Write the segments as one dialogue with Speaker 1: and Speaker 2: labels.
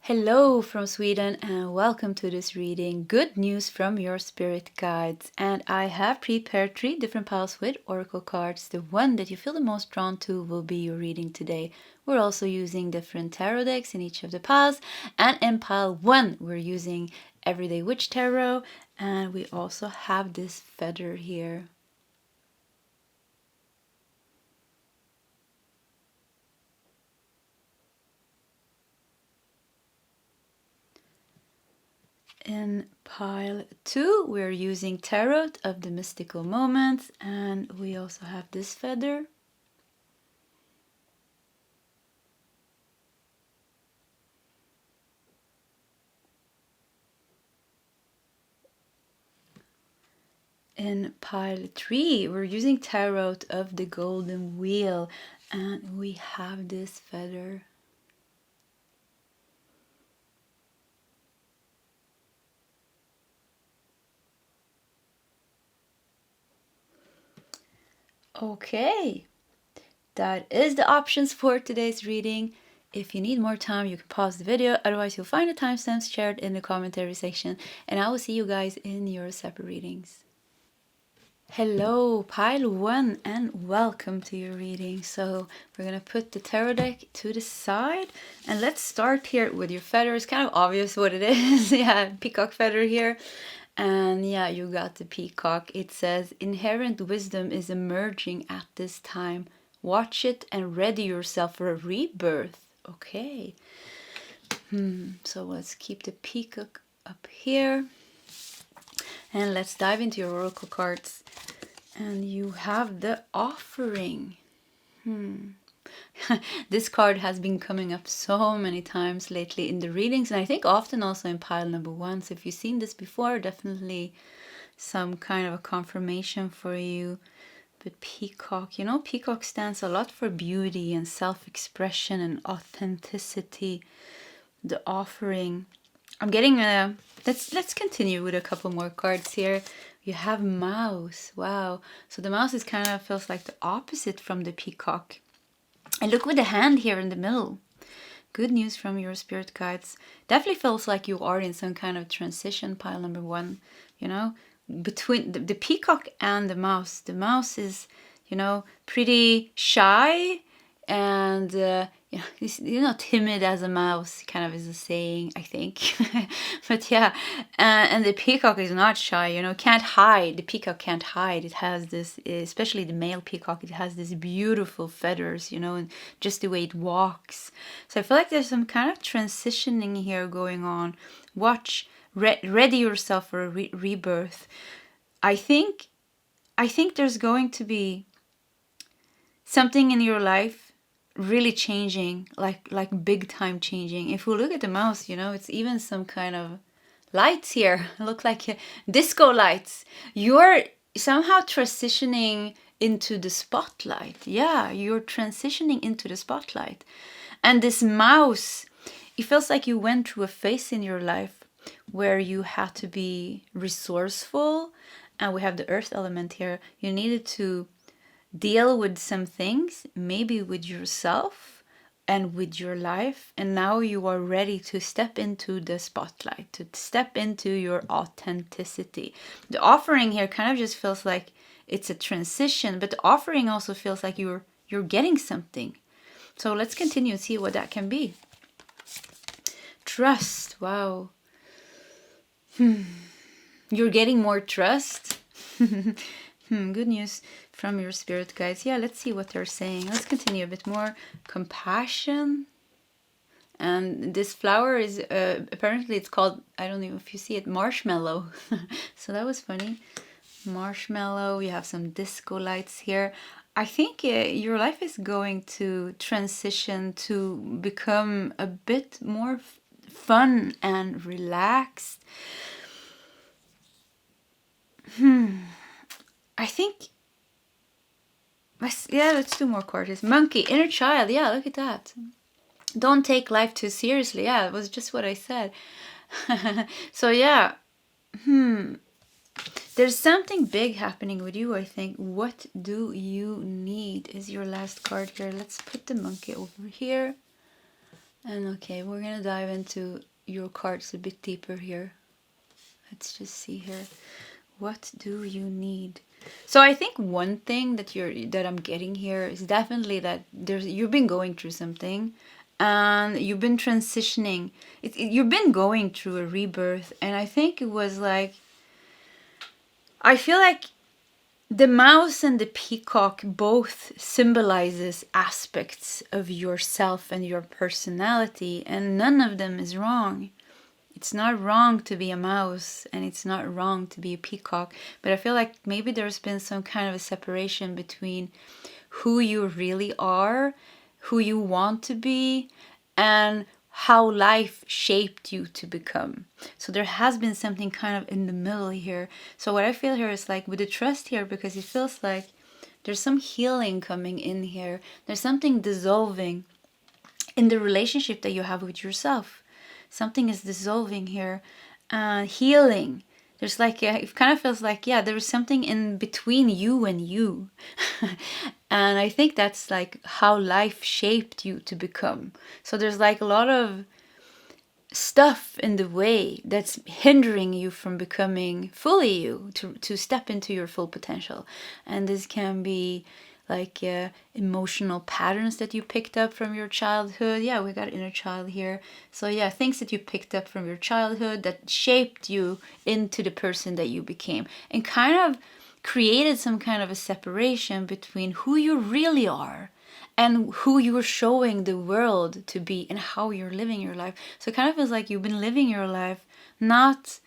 Speaker 1: Hello from Sweden and welcome to this reading. Good news from your spirit guides. And I have prepared 3 different piles with oracle cards. The one that you feel the most drawn to will be your reading today. We're also using different tarot decks in each of the piles. And in pile 1 we're using Everyday Witch Tarot. And we also have this feather here. In pile 2, we're using Tarot of the Mystical Moments, and we also have this feather. In pile 3, we're using Tarot of the Golden Wheel, and we have this feather. Okay, that is the options for today's reading. If you need more time, you can pause the video. Otherwise, you'll find the timestamps shared in the commentary section. And I will see you guys in your separate readings. Hello, pile 1, and welcome to your reading. So we're going to put the tarot deck to the side. And let's start here with your feather. It's kind of obvious what it is. Yeah, peacock feather here. And yeah, you got the peacock. It says, inherent wisdom is emerging at this time. Watch it and ready yourself for a rebirth. Okay. So let's keep the peacock up here. And let's dive into your oracle cards. And you have the offering. This card has been coming up so many times lately in the readings, and I think often also in pile number 1. So if you've seen this before, definitely some kind of a confirmation for you. But peacock, you know, peacock stands a lot for beauty and self-expression and authenticity. The offering. I'm getting a... Let's continue with a couple more cards here. You have mouse. Wow. So the mouse is kind of feels like the opposite from the peacock. And look with the hand here in the middle. Good news from your spirit guides. Definitely feels like you are in some kind of transition, pile number 1. You know, between the peacock and the mouse. The mouse is, you know, pretty shy and you're not timid as a mouse, kind of is a saying, I think. But yeah, and the peacock is not shy, you know, can't hide. The peacock can't hide. It has this, especially the male peacock, it has these beautiful feathers, you know, and just the way it walks. So I feel like there's some kind of transitioning here going on. Watch, ready yourself for a rebirth. I think there's going to be something in your life really changing, like big time changing. If we look at the mouse, you know, it's even some kind of lights here. Look like disco lights. You're somehow transitioning into the spotlight. Yeah, you're transitioning into the spotlight. And this mouse, it feels like you went through a phase in your life where you had to be resourceful. And we have the earth element here. You needed to deal with some things, maybe with yourself and with your life, and now you are ready to step into the spotlight, to step into your authenticity. The offering here kind of just feels like it's a transition, but the offering also feels like you're getting something. So let's continue and see what that can be. Trust. Wow. You're getting more trust. Good news from your spirit guides. Yeah, let's see what they're saying. Let's continue a bit more. Compassion. And this flower is, apparently it's called, I don't know if you see it, marshmallow. So that was funny. Marshmallow. You have some disco lights here. I think your life is going to transition to become a bit more fun and relaxed. I think, yeah, let's do more cards. Monkey, inner child. Yeah, look at that. Don't take life too seriously. Yeah, it was just what I said. So yeah, there's something big happening with you, I think. What do you need is your last card here. Let's put the monkey over here. And okay, we're gonna dive into your cards a bit deeper here. Let's just see here. What do you need? So I think one thing that I'm getting here is definitely that you've been going through something, and you've been transitioning. You've been going through a rebirth, and I think it was like, I feel like the mouse and the peacock both symbolizes aspects of yourself and your personality, and none of them is wrong. It's not wrong to be a mouse, and it's not wrong to be a peacock, but I feel like maybe there's been some kind of a separation between who you really are, who you want to be, and how life shaped you to become. So there has been something kind of in the middle here. So what I feel here is like with the trust here, because it feels like there's some healing coming in here. There's something dissolving in the relationship that you have with yourself. Something is dissolving here, healing. There's like, it kind of feels like, yeah, there is something in between you and you. And I think that's like how life shaped you to become. So there's like a lot of stuff in the way that's hindering you from becoming fully you, to step into your full potential. And this can be like emotional patterns that you picked up from your childhood. Yeah, we got inner child here. So yeah, things that you picked up from your childhood that shaped you into the person that you became, and kind of created some kind of a separation between who you really are and who you're showing the world to be, and how you're living your life. So it kind of feels like you've been living your life not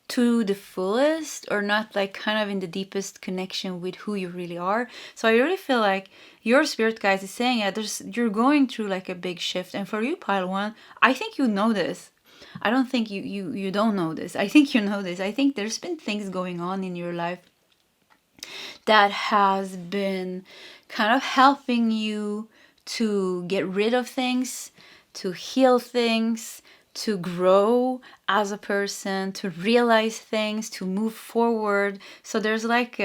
Speaker 1: to the fullest, or not like kind of in the deepest connection with who you really are. So I really feel like your spirit guides is saying, yeah, you're going through like a big shift. And for you, pile one, I think you know this. I don't think you don't know this. I think you know this. I think there's been things going on in your life that has been kind of helping you to get rid of things, to heal things, to grow as a person, to realize things, to move forward. So there's like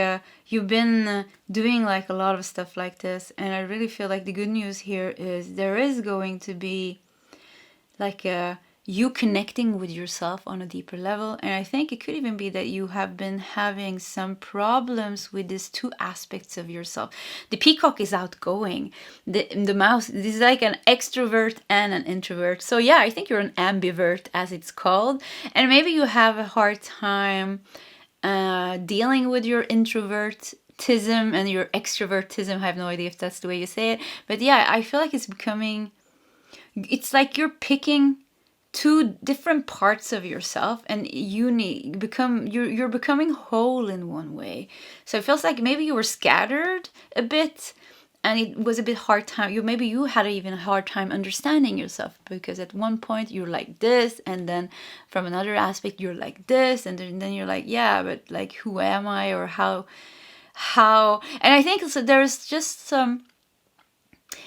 Speaker 1: you've been doing like a lot of stuff like this, and I really feel like the good news here is there is going to be like you connecting with yourself on a deeper level. And I think it could even be that you have been having some problems with these two aspects of yourself. The peacock is outgoing. The mouse, this is like an extrovert and an introvert. So yeah, I think you're an ambivert, as it's called. And maybe you have a hard time dealing with your introvertism and your extrovertism. I have no idea if that's the way you say it. But yeah, I feel like it's like you're picking two different parts of yourself, and you're becoming whole in one way. So it feels like maybe you were scattered a bit, and it was a bit hard time. Maybe you had even a hard time understanding yourself, because at one point you're like this, and then from another aspect you're like this, and then you're like, yeah, but like, who am I, or how? And I think so there's just some.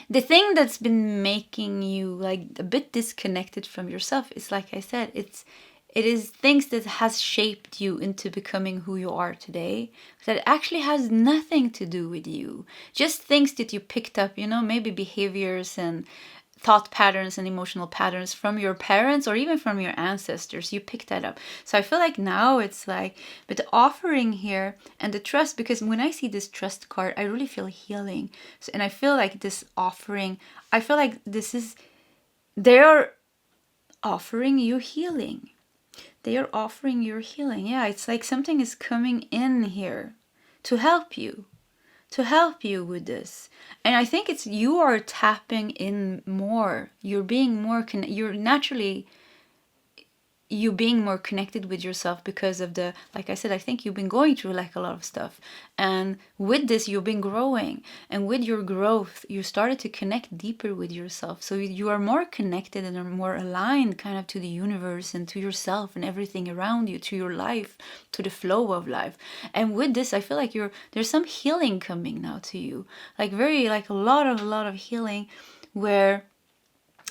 Speaker 1: The thing that's been making you like a bit disconnected from yourself is, like I said, it is things that has shaped you into becoming who you are today, that actually has nothing to do with you. Just things that you picked up, maybe behaviors and thought patterns and emotional patterns from your parents, or even from your ancestors. You pick that up. So I feel like now it's like, but the offering here and the trust, because when I see this trust card, I really feel healing. So, and I feel like this offering, I feel like they are offering you healing. They are offering your healing. Yeah, it's like something is coming in here to help you with this. And I think it's you are tapping in more. You're being more you're naturally you being more connected with yourself because of like I said, I think you've been going through like a lot of stuff, and with this you've been growing, and with your growth you started to connect deeper with yourself. So you are more connected and are more aligned kind of to the universe and to yourself and everything around you, to your life, to the flow of life. And with this I feel like there's some healing coming now to you, like very like a lot of healing, where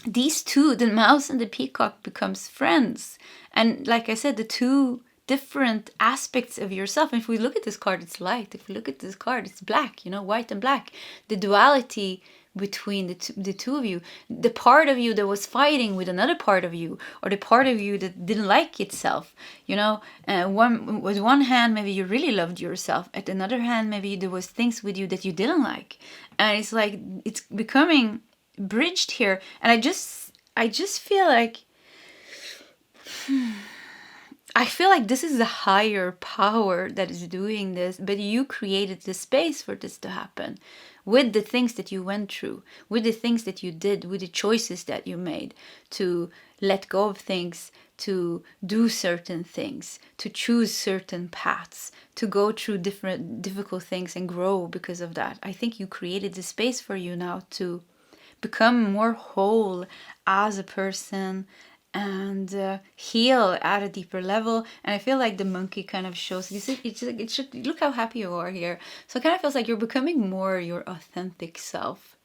Speaker 1: these two, the mouse and the peacock, becomes friends. And like I said, the two different aspects of yourself. And if we look at this card, it's light. If we look at this card, it's black, white and black. The duality between the two of you. The part of you that was fighting with another part of you, or the part of you that didn't like itself, you know. With one hand, maybe you really loved yourself. At another hand, maybe there was things with you that you didn't like. And it's like, it's becoming bridged here. And I just feel like, this is the higher power that is doing this, but you created the space for this to happen with the things that you went through, with the things that you did, with the choices that you made to let go of things, to do certain things, to choose certain paths, to go through different difficult things and grow because of that. I think you created the space for you now to become more whole as a person and heal at a deeper level. And I feel like the monkey kind of shows this. It should look how happy you are here. So it kind of feels like you're becoming more your authentic self.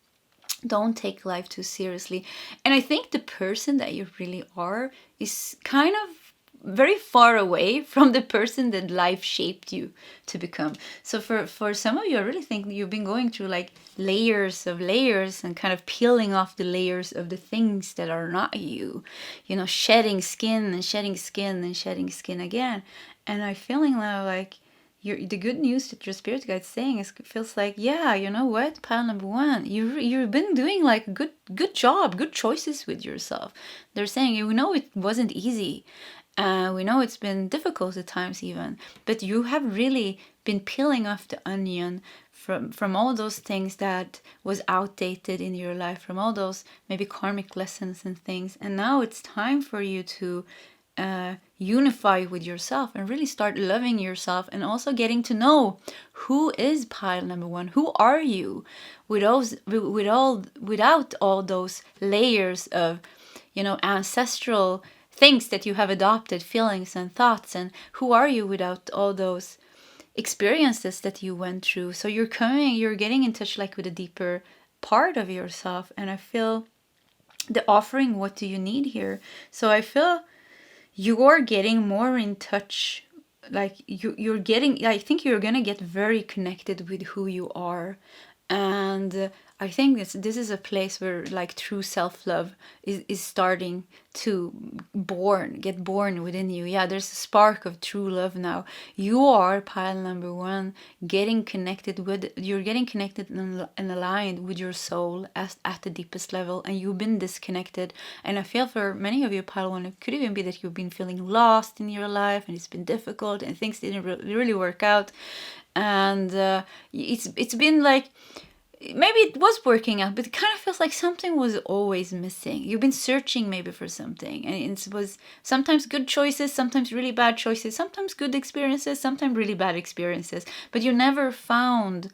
Speaker 1: Don't take life too seriously. And I think the person that you really are is kind of very far away from the person that life shaped you to become. So for some of you, I really think you've been going through like layers of layers and kind of peeling off the layers of the things that are not you, you know, shedding skin and shedding skin and shedding skin again. And I'm feeling now like the good news that your spirit guide's saying is, it feels like, yeah, you know what, pile number one, you've been doing like a good job, good choices with yourself. They're saying, you know, it wasn't easy. We know it's been difficult at times even, but you have really been peeling off the onion from all those things that was outdated in your life, from all those maybe karmic lessons and things. And now it's time for you to unify with yourself and really start loving yourself, and also getting to know who is pile number one. Who are you without all those layers of, you know, ancestral things that you have adopted, feelings and thoughts, and who are you without all those experiences that you went through. So you're getting in touch like with a deeper part of yourself. And I feel the offering, what do you need here? So I feel you're getting more in touch, like you're getting, I think you're gonna get very connected with who you are. And I think this is a place where like true self-love is starting to get born within you. Yeah, there's a spark of true love now. You are pile number one, you're getting connected and aligned with your soul at the deepest level, and you've been disconnected. And I feel for many of you, pile one, it could even be that you've been feeling lost in your life and it's been difficult and things didn't really work out. And it's been like, maybe it was working out, but it kind of feels like something was always missing. You've been searching maybe for something, and it was sometimes good choices, sometimes really bad choices, sometimes good experiences, sometimes really bad experiences, but you never found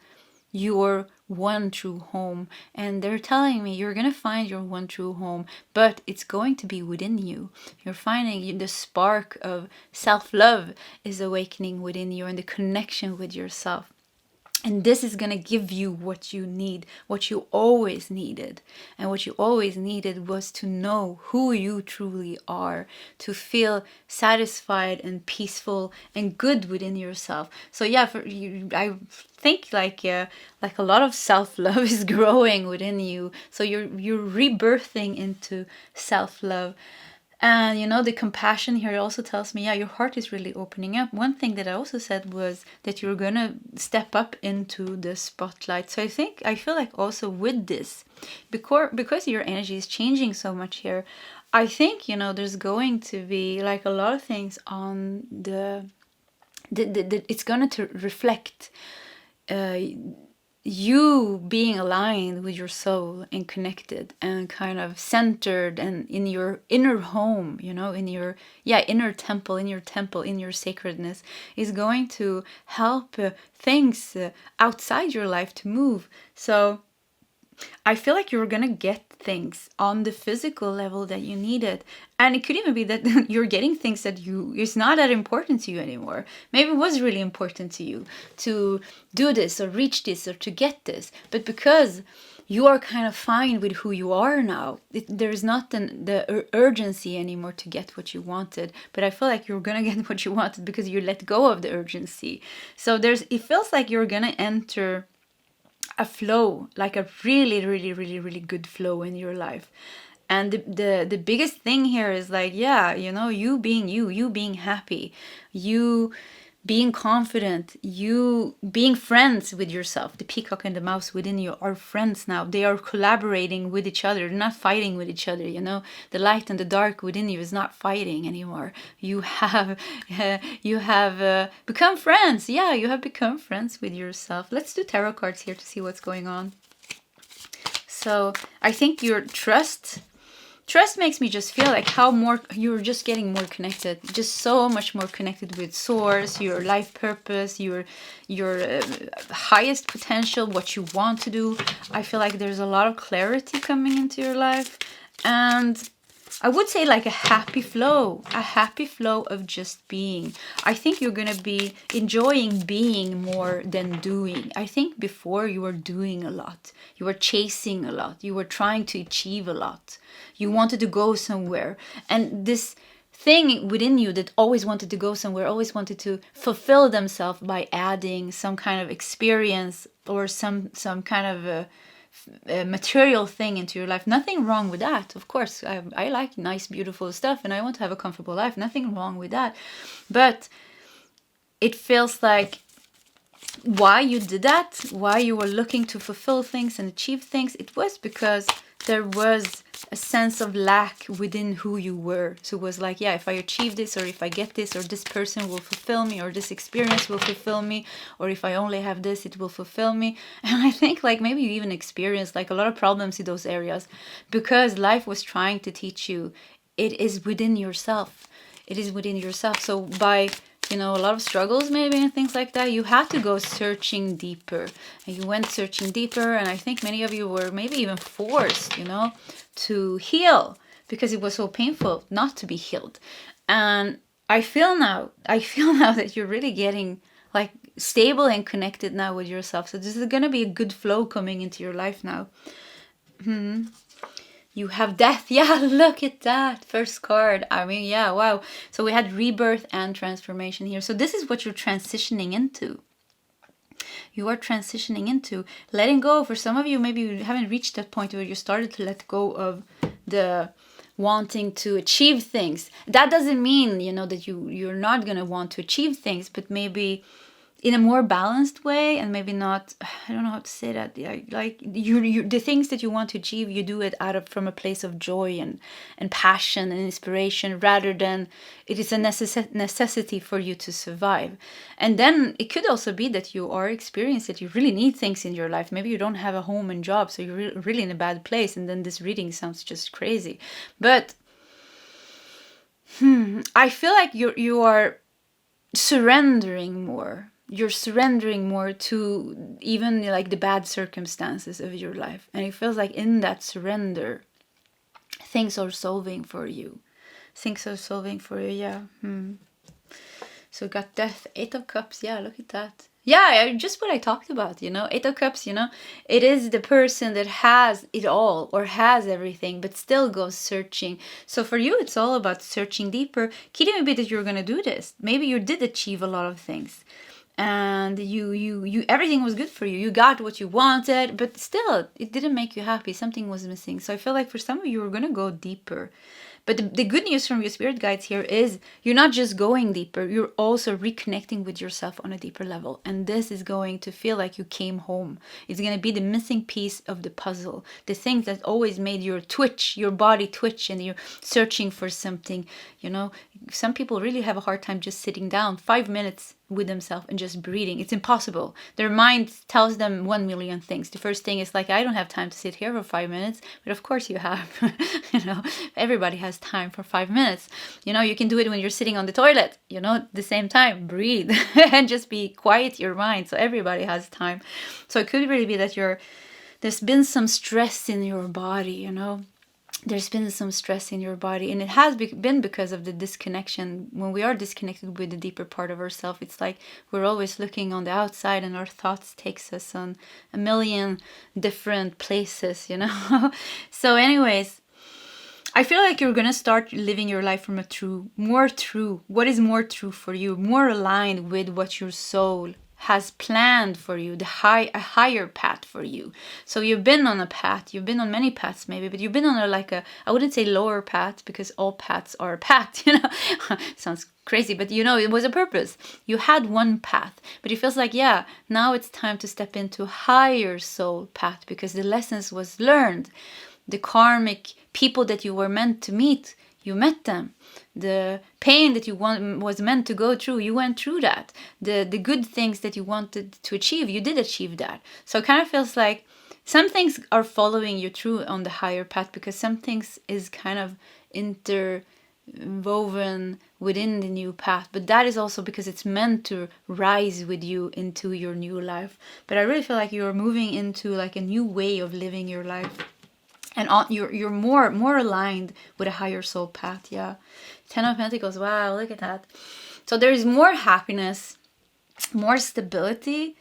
Speaker 1: your one true home. And they're telling me you're gonna find your one true home, but it's going to be within you. You're finding the spark of self-love is awakening within you, and the connection with yourself. And this is going to give you what you need, what you always needed. And what you always needed was to know who you truly are, to feel satisfied and peaceful and good within yourself. So yeah, for you, I think like a lot of self-love is growing within you. So you're rebirthing into self-love. And you know, the compassion here also tells me, yeah, your heart is really opening up. One thing that I also said was that you're gonna step up into the spotlight. So I feel like also with this, because your energy is changing so much here, I think, you know, there's going to be like a lot of things on it's gonna to reflect you being aligned with your soul and connected and kind of centered and in your inner home, you know, in your inner temple, in your sacredness, is going to help things outside your life to move. So I feel like you're gonna get things on the physical level that you needed. And it could even be that you're getting things that it's not that important to you anymore. Maybe it was really important to you to do this or reach this or to get this. But because you are kind of fine with who you are now, there's not the urgency anymore to get what you wanted. But I feel like you're gonna get what you wanted because you let go of the urgency. So it feels like you're gonna enter a flow, like a really, really, really, really good flow in your life. And the biggest thing here is like, yeah, you know, you being you being happy, you being confident, you being friends with yourself. The peacock and the mouse within you are friends now. They are collaborating with each other. They're not fighting with each other, you know. The light and the dark within you is not fighting anymore. You have become friends. Yeah, you have become friends with yourself. Let's do tarot cards here to see what's going on. So I think your trust makes me just feel like how more you're just getting more connected, just so much more connected with source, your life purpose, your highest potential, what you want to do. I feel like there's a lot of clarity coming into your life, and I would say like a happy flow of just being. I think you're going to be enjoying being more than doing. I think before you were doing a lot, you were chasing a lot, you were trying to achieve a lot, you wanted to go somewhere, and this thing within you that always wanted to go somewhere, always wanted to fulfill themselves by adding some kind of experience or some kind of a material thing into your life. Nothing wrong with that. Of course, I like nice, beautiful stuff, and I want to have a comfortable life. Nothing wrong with that. But it feels like why you did that, why you were looking to fulfill things and achieve things, it was because there was a sense of lack within who you were. So it was like, yeah, if I achieve this, or if I get this, or this person will fulfill me, or this experience will fulfill me, or if I only have this, it will fulfill me. And I think like maybe you even experienced like a lot of problems in those areas because life was trying to teach you it is within yourself. It is within yourself. So by a lot of struggles maybe and things like that, you had to go searching deeper, and you went searching deeper, and I think many of you were maybe even forced to heal because it was so painful not to be healed. And I feel now that you're really getting like stable and connected now with yourself. So this is going to be a good flow coming into your life now. You have death. Yeah, look at that. First card. I mean, yeah, wow. So we had rebirth and transformation here. So this is what you're transitioning into. You are transitioning into letting go. For some of you, maybe you haven't reached that point where you started to let go of the wanting to achieve things. That doesn't mean, that you're not going to want to achieve things, but maybe in a more balanced way, and maybe not, I don't know how to say that. Yeah, like you the things that you want to achieve, you do it from a place of joy and passion and inspiration, rather than it is a necessity for you to survive. And then it could also be that you are experiencing that you really need things in your life. Maybe you don't have a home and job, so you're really in a bad place, and then this reading sounds just crazy. But I feel like you are surrendering more. You're surrendering more to even like the bad circumstances of your life. And it feels like in that surrender, things are solving for you. Yeah. So got death, 8 of Cups. Yeah, look at that. Yeah, just what I talked about, 8 of Cups, it is the person that has it all or has everything, but still goes searching. So for you, it's all about searching deeper. Could even be that you're going to do this. Maybe you did achieve a lot of things, and you everything was good for you. You got what you wanted, but still it didn't make you happy. Something was missing. So I feel like for some of you, we're going to go deeper. But the good news from your spirit guides here is you're not just going deeper, you're also reconnecting with yourself on a deeper level. And this is going to feel like you came home. It's going to be the missing piece of the puzzle. The thing that always made your body twitch, and you're searching for something. Some people really have a hard time just sitting down 5 minutes with themselves and just breathing. It's impossible. Their mind tells them 1 million things. The first thing is like, I don't have time to sit here for 5 minutes. But of course you have. Everybody has time for 5 minutes. You can do it when you're sitting on the toilet, at the same time, breathe and just quiet your mind. So everybody has time. So it could really be that there's been some stress in your body, There's been some stress in your body, and it has been because of the disconnection. When we are disconnected with the deeper part of ourselves, it's like we're always looking on the outside, and our thoughts takes us on a million different places, So anyways, I feel like you're going to start living your life from more true. What is more true for you? More aligned with what your soul has planned for you, a higher path for you. So you've been on a path, you've been on many paths maybe, but you've been on I wouldn't say lower path, because all paths are a path, sounds crazy, but it was a purpose. You had one path, but it feels like, now it's time to step into a higher soul path, because the lessons was learned. The karmic people that you were meant to meet, you met them. The pain that you was meant to go through, you went through that. The good things that you wanted to achieve, you did achieve that. So it kind of feels like some things are following you through on the higher path, because some things is kind of interwoven within the new path, but that is also because it's meant to rise with you into your new life. But I really feel like you're moving into like a new way of living your life, and you're more aligned with a higher soul path. 10 of Pentacles, wow, look at that. So there is more happiness, more stability.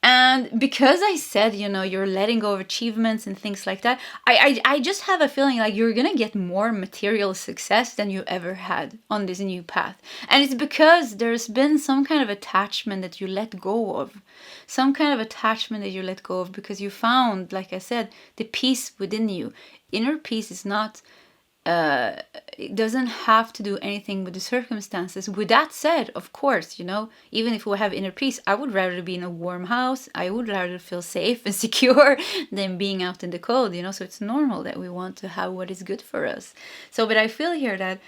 Speaker 1: And because I said, you're letting go of achievements and things like that, I just have a feeling like you're going to get more material success than you ever had on this new path. And it's because there's been some kind of attachment that you let go of. Some kind of attachment that you let go of because you found, like I said, the peace within you. Inner peace is not... it doesn't have to do anything with the circumstances. With that said, of course, even if we have inner peace, I would rather be in a warm house. I would rather feel safe and secure than being out in the cold, so it's normal that we want to have what is good for us. So, but I feel here that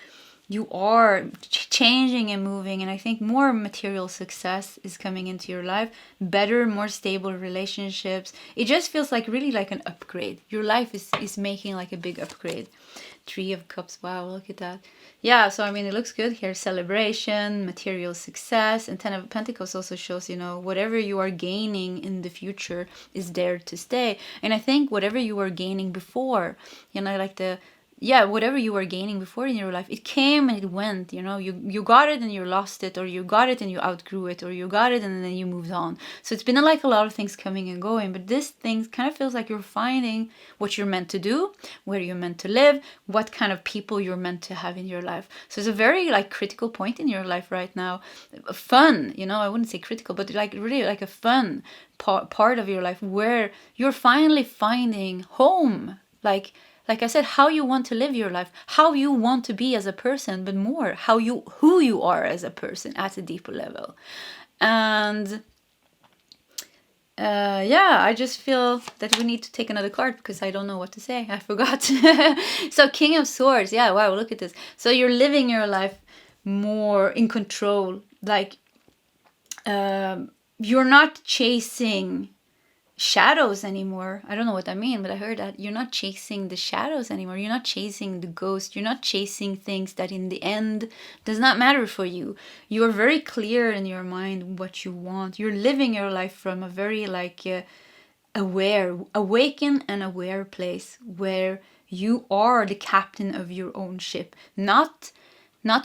Speaker 1: you are changing and moving, and I think more material success is coming into your life, better, more stable relationships. It just feels like really like an upgrade. Your life is making like a big upgrade. 3 of Cups, wow, look at that. So I mean, it looks good here. Celebration, material success, and 10 of Pentacles also shows, whatever you are gaining in the future is there to stay. And I think whatever you were gaining before, whatever you were gaining before in your life, it came and it went, you got it and you lost it, or you got it and you outgrew it, or you got it and then you moved on. So it's been like a lot of things coming and going, but this thing kind of feels like you're finding what you're meant to do, where you're meant to live, what kind of people you're meant to have in your life. So it's a very critical point in your life right now. Fun, I wouldn't say critical, but really a fun part of your life where you're finally finding home. Like I said, how you want to live your life, how you want to be as a person, but more who you are as a person at a deeper level. And I just feel that we need to take another card because I don't know what to say. I forgot. So King of Swords. Yeah, wow, look at this. So you're living your life more in control. You're not chasing shadows anymore. I don't know what I mean, but I heard that you're not chasing the shadows anymore. You're not chasing the ghost. You're not chasing things that in the end does not matter for you. You're very clear in your mind what you want. You're living your life from a very awakened and aware place where you are the captain of your own ship. Not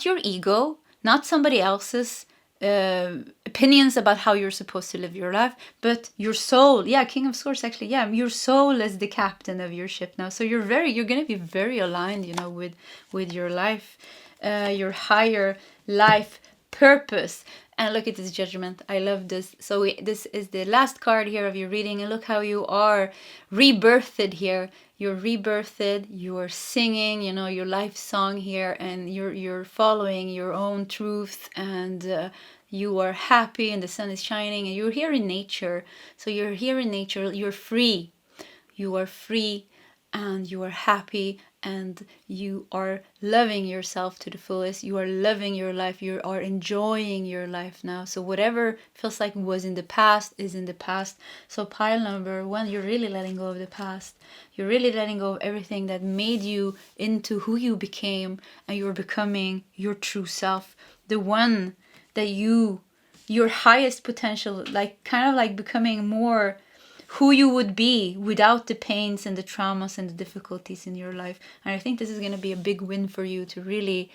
Speaker 1: your ego, not somebody else's opinions about how you're supposed to live your life, but your soul. King of Swords, actually, your soul is the captain of your ship now. So you're going to be very aligned, with your life, your higher life purpose. And look at this Judgment. I love this. So this is the last card here of your reading, and look how you are rebirthed here. You're rebirthed, you're singing, your life song here, and you're following your own truth, and you are happy, and the sun is shining, and you're here in nature. So you're here in nature, you're free. You are free, and you are happy, and you are loving yourself to the fullest. You are loving your life. You are enjoying your life now. So whatever feels like was in the past is in the past. So pile number 1, you're really letting go of the past. You're really letting go of everything that made you into who you became, and you're becoming your true self. The one that your highest potential, kind of becoming more who you would be without the pains and the traumas and the difficulties in your life. And I think this is going to be a big win for you to really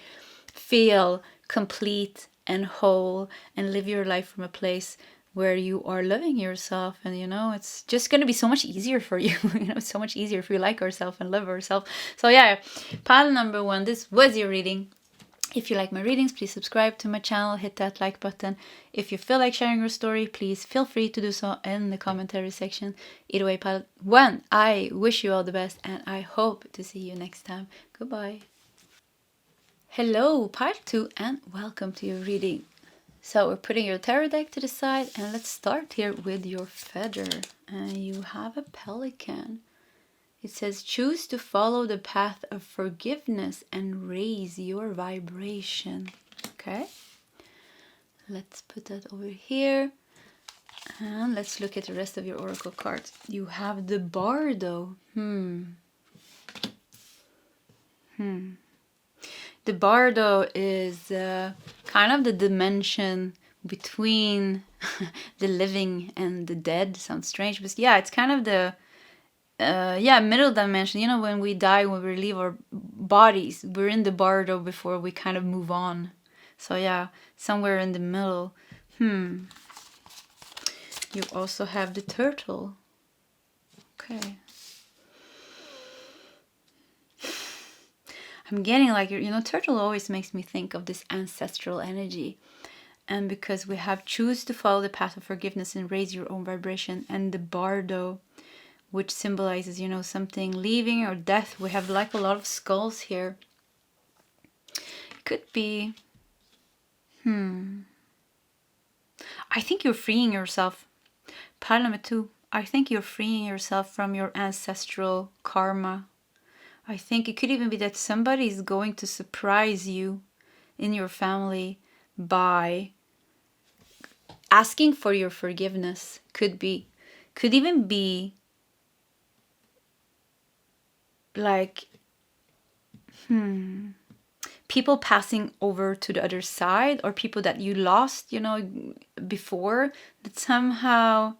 Speaker 1: feel complete and whole and live your life from a place where you are loving yourself. And it's just going to be so much easier for you. It's so much easier if we like ourselves and love ourselves. So pile number 1, this was your reading. If you like my readings, please subscribe to my channel, hit that like button. If you feel like sharing your story, please feel free to do so in the commentary section. Either way, Pile 1, I wish you all the best and I hope to see you next time. Goodbye. Hello, Pile 2, and welcome to your reading. So we're putting your tarot deck to the side and let's start here with your feather. And you have a pelican. It says, choose to follow the path of forgiveness and raise your vibration. Okay. Let's put that over here. And let's look at the rest of your oracle cards. You have the Bardo. The Bardo is kind of the dimension between the living and the dead. Sounds strange, but yeah, it's kind of the middle dimension. You know, when we die, when we leave our bodies, we're in the Bardo before we kind of move on. So yeah, somewhere in the middle. You also have the turtle. Okay. I'm getting like, you know, turtle always makes me think of this ancestral energy. And because we have choose to follow the path of forgiveness and raise your own vibration, and the Bardo, which symbolizes, you know, something leaving or death. We have like a lot of skulls here. Could be, I think you're freeing yourself. Pile number 2, I think you're freeing yourself from your ancestral karma. I think it could even be that somebody is going to surprise you in your family by asking for your forgiveness. Could even be like people passing over to the other side, or people that you lost, you know, before, that somehow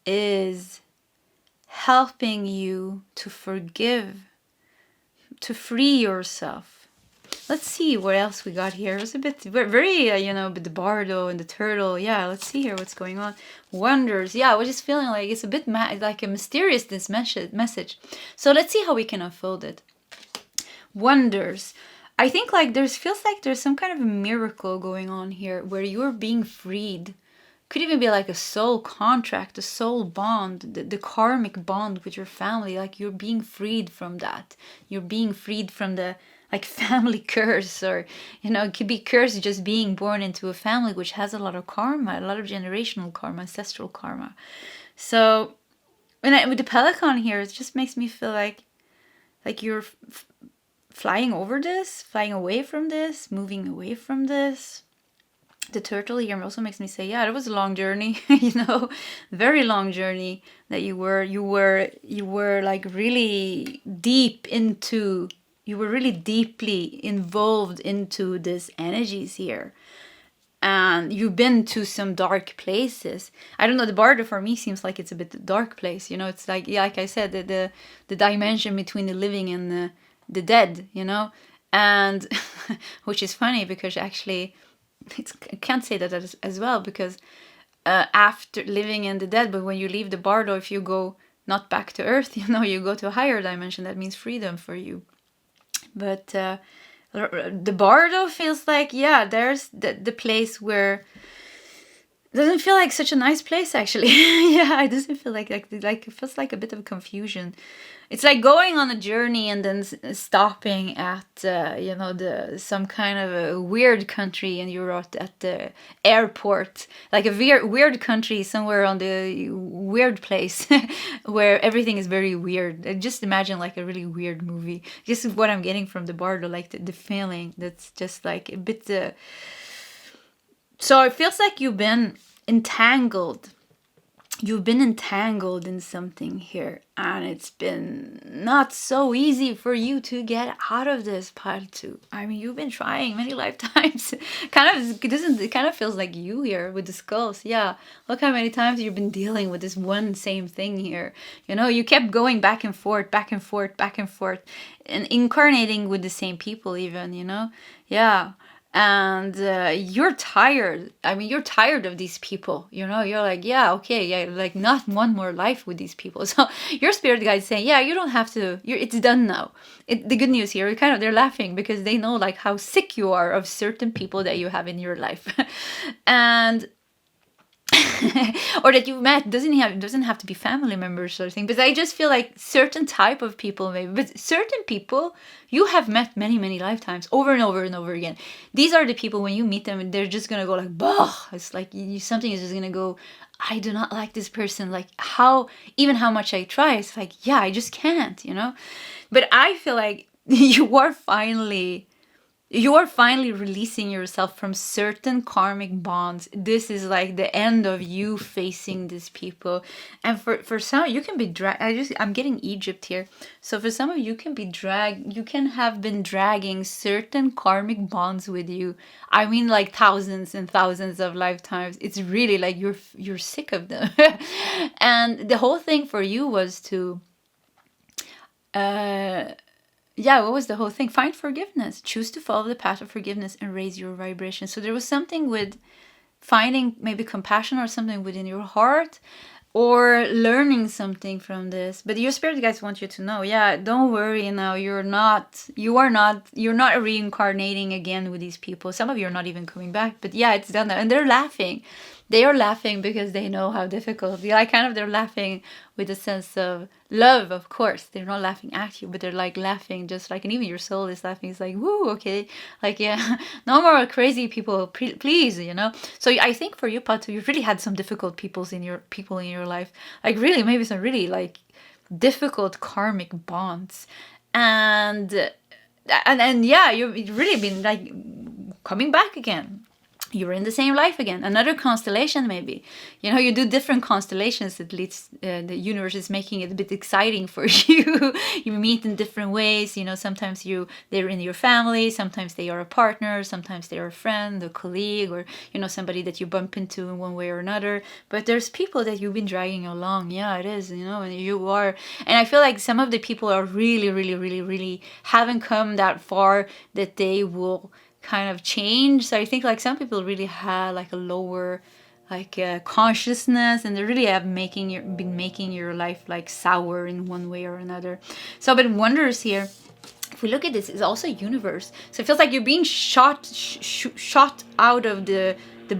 Speaker 1: is helping you to forgive, to free yourself. Let's see what else we got here. It was a bit very, you know, the Bardo and the turtle. Yeah, let's see here what's going on. Wonders. Yeah, I was just feeling like it's a bit like a mysterious this message. So let's see how we can unfold it. Wonders. I think like feels like there's some kind of a miracle going on here where you're being freed. Could even be like a soul contract, a soul bond, the karmic bond with your family. Like you're being freed from that. You're being freed from the like family curse, or, you know, it could be curse just being born into a family which has a lot of karma, a lot of generational karma, ancestral karma. So with the pelican here, it just makes me feel like you're flying over this, flying away from this, moving away from this. The turtle here also makes me say, yeah, it was a long journey, you know, very long journey that you were like really deep into. You were really deeply involved into these energies here. And you've been to some dark places. I don't know, the Bardo for me seems like it's a bit dark place. You know, it's like, yeah, like I said, the dimension between the living and the dead, you know. And which is funny because actually, I can't say that as well, because after living in the dead, but when you leave the Bardo, if you go not back to Earth, you know, you go to a higher dimension. That means freedom for you. But the Bardo feels like, yeah, there's the place where it doesn't feel like such a nice place, actually. Yeah, it doesn't feel like it feels like a bit of confusion. It's like going on a journey and then stopping at you know, some kind of a weird country, and you're at the airport, like a weird country somewhere on the weird place where everything is very weird. Just imagine like a really weird movie. This is what I'm getting from the Bardo, like the feeling that's just like a bit. So it feels like you've been entangled. You've been entangled in something here, and it's been not so easy for you to get out of this, Pile 2. I mean, you've been trying many lifetimes. It kind of feels like you here with the skulls. Yeah, look how many times you've been dealing with this one same thing here. You know, you kept going back and forth, back and forth, back and forth, and incarnating with the same people even, you know? Yeah. and you're tired. I mean, you're tired of these people, you know. You're like, yeah, okay, yeah, like not one more life with these people. So your spirit guide is saying, yeah, you don't have to, it's done now. The good news here, they're laughing because they know like how sick you are of certain people that you have in your life. And or that you've met, doesn't have to be family members or thing, but I just feel like certain type of people maybe, but certain people you have met many lifetimes, over and over and over again. These are the people when you meet them they're just gonna go like, bah, it's like something is just gonna go, I do not like this person, like how much I try, it's like, yeah, I just can't, you know. But I feel like you're finally releasing yourself from certain karmic bonds. This is like the end of you facing these people. And for some, you can be I'm getting Egypt here. So for some of you can have been dragging certain karmic bonds with you. I mean, like thousands and thousands of lifetimes. It's really like you're sick of them. And the whole thing for you was to what was the whole thing? Find forgiveness. Choose to follow the path of forgiveness and raise your vibration. So there was something with finding maybe compassion or something within your heart, or learning something from this. But your spirit guides want you to know, yeah, don't worry now. You're not reincarnating again with these people. Some of you are not even coming back. But yeah, it's done now. And they're laughing. They are laughing because they know how difficult. They're laughing with a sense of love, of course. They're not laughing at you, but they're like laughing just like, and even your soul is laughing. It's like, woo, okay. Like, yeah, no more crazy people, please, you know. So I think for you, Patu, you've really had some difficult people in your life. Like really, maybe some really like difficult karmic bonds. And yeah, you've really been like coming back again. You're in the same life again. Another constellation, maybe. You know, you do different constellations. At least the universe is making it a bit exciting for you. You meet in different ways. You know, sometimes they're in your family. Sometimes they are a partner. Sometimes they are a friend, a colleague, or, you know, somebody that you bump into in one way or another. But there's people that you've been dragging along. Yeah, it is, you know, and you are. And I feel like some of the people are really haven't come that far that they will kind of change. So I think like some people really had like a lower like consciousness, and they really have been making your life like sour in one way or another. So but wonders here, if we look at this, is also universe. So it feels like you're being shot out of the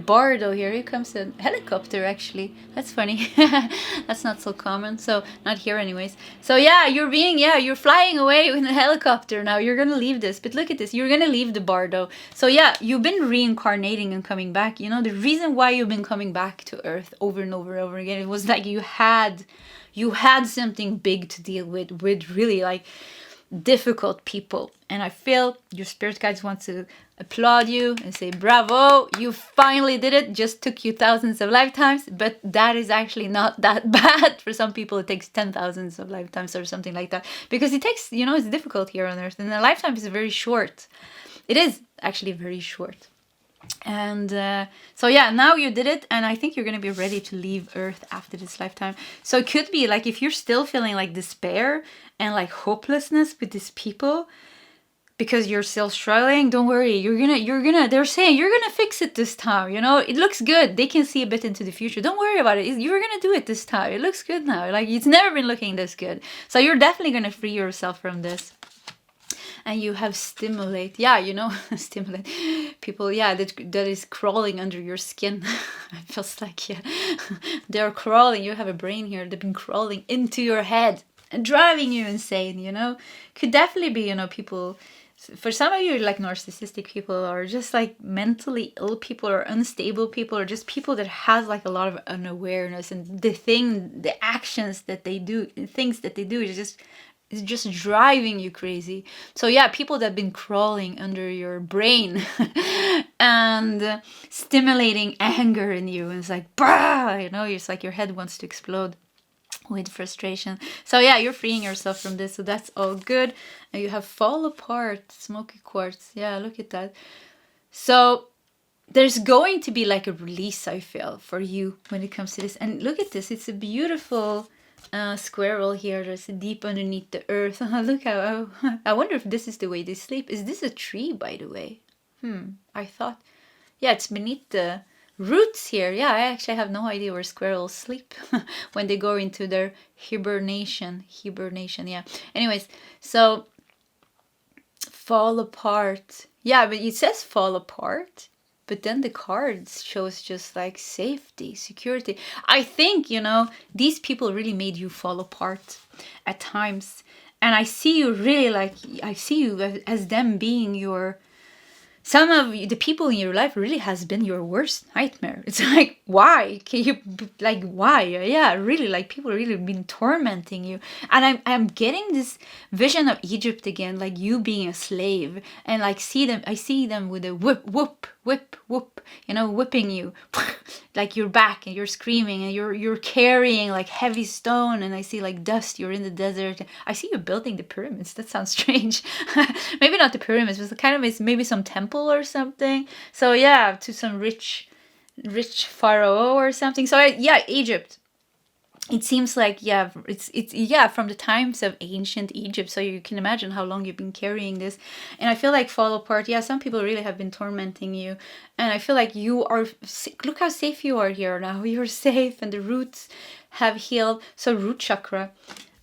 Speaker 1: bardo. Here comes a helicopter, actually. That's funny. That's not so common. So not here anyways. So yeah, you're flying away in a helicopter now. You're gonna leave this. But look at this. You're gonna leave the bardo. So yeah, you've been reincarnating and coming back. You know, the reason why you've been coming back to Earth over and over and over again, it was like you had something big to deal with really like difficult people. And I feel your spirit guides want to applaud you and say, bravo, you finally did it. Just took you thousands of lifetimes, but that is actually not that bad. For some people it takes 10,000s of lifetimes or something like that, because it takes, you know, it's difficult here on Earth, and a lifetime is very short. It is actually very short. And so yeah, now you did it, and I think you're going to be ready to leave Earth after this lifetime. So it could be like, if you're still feeling like despair and like hopelessness with these people because you're still struggling, don't worry. They're saying you're gonna fix it this time. You know, it looks good. They can see a bit into the future. Don't worry about it. You're gonna do it this time. It looks good now. Like, it's never been looking this good. So you're definitely gonna free yourself from this. And you have stimulate, yeah, you know, stimulate people, yeah, that is crawling under your skin. It feels like, yeah, they're crawling. You have a brain here. They've been crawling into your head and driving you insane, you know. Could definitely be, you know, people. For some of you, like narcissistic people, or just like mentally ill people, or unstable people, or just people that has like a lot of unawareness, and the actions that they do, things that they do is just driving you crazy. So yeah, people that have been crawling under your brain and stimulating anger in you, and it's like, bah, you know, it's like your head wants to explode with frustration. So yeah, you're freeing yourself from this, so that's all good. And you have fall apart, smoky quartz. Yeah, look at that. So there's going to be like a release, I feel, for you when it comes to this. And look at this, it's a beautiful squirrel here that's deep underneath the earth. Look how I wonder if this is the way they sleep. Is this a tree, by the way? I thought, yeah, it's beneath the roots here. Yeah, I actually have no idea where squirrels sleep when they go into their hibernation. Yeah. Anyways, so fall apart. Yeah, but it says fall apart. But then the cards shows just like safety, security. I think, these people really made you fall apart at times. And I see you really like, I see you as them being your, some of the people in your life really has been your worst nightmare. It's like, why? Can you, like, why? Yeah, really, like, people really been tormenting you. And I'm getting this vision of Egypt again, like you being a slave. And like, I see them with a whip, whipping you. Like you're back and you're screaming and you're carrying like heavy stone, and I see like dust, you're in the desert. I see you building the pyramids. That sounds strange. Maybe not the pyramids, but kind of maybe some temple or something. So yeah, to some rich pharaoh or something. So Egypt. It seems like it's from the times of ancient Egypt. So you can imagine how long you've been carrying this. And I feel like fall apart. Yeah, some people really have been tormenting you, and I feel like you are. Look how safe you are here now. You're safe, and the roots have healed. So root chakra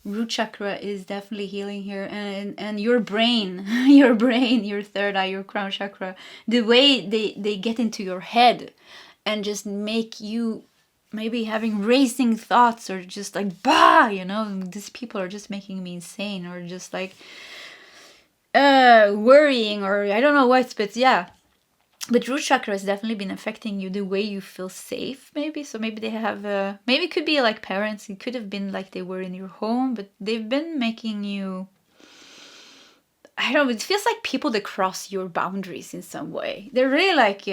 Speaker 1: is definitely healing here, and your brain, your third eye, your crown chakra. The way they get into your head, and just make you maybe having racing thoughts, or just like these people are just making me insane, or just like worrying, or I don't know what, but yeah. But root chakra has definitely been affecting you, the way you feel safe, maybe. So maybe they have maybe it could be like parents. It could have been like they were in your home, but they've been making you, I don't know, it feels like people that cross your boundaries in some way. They're really like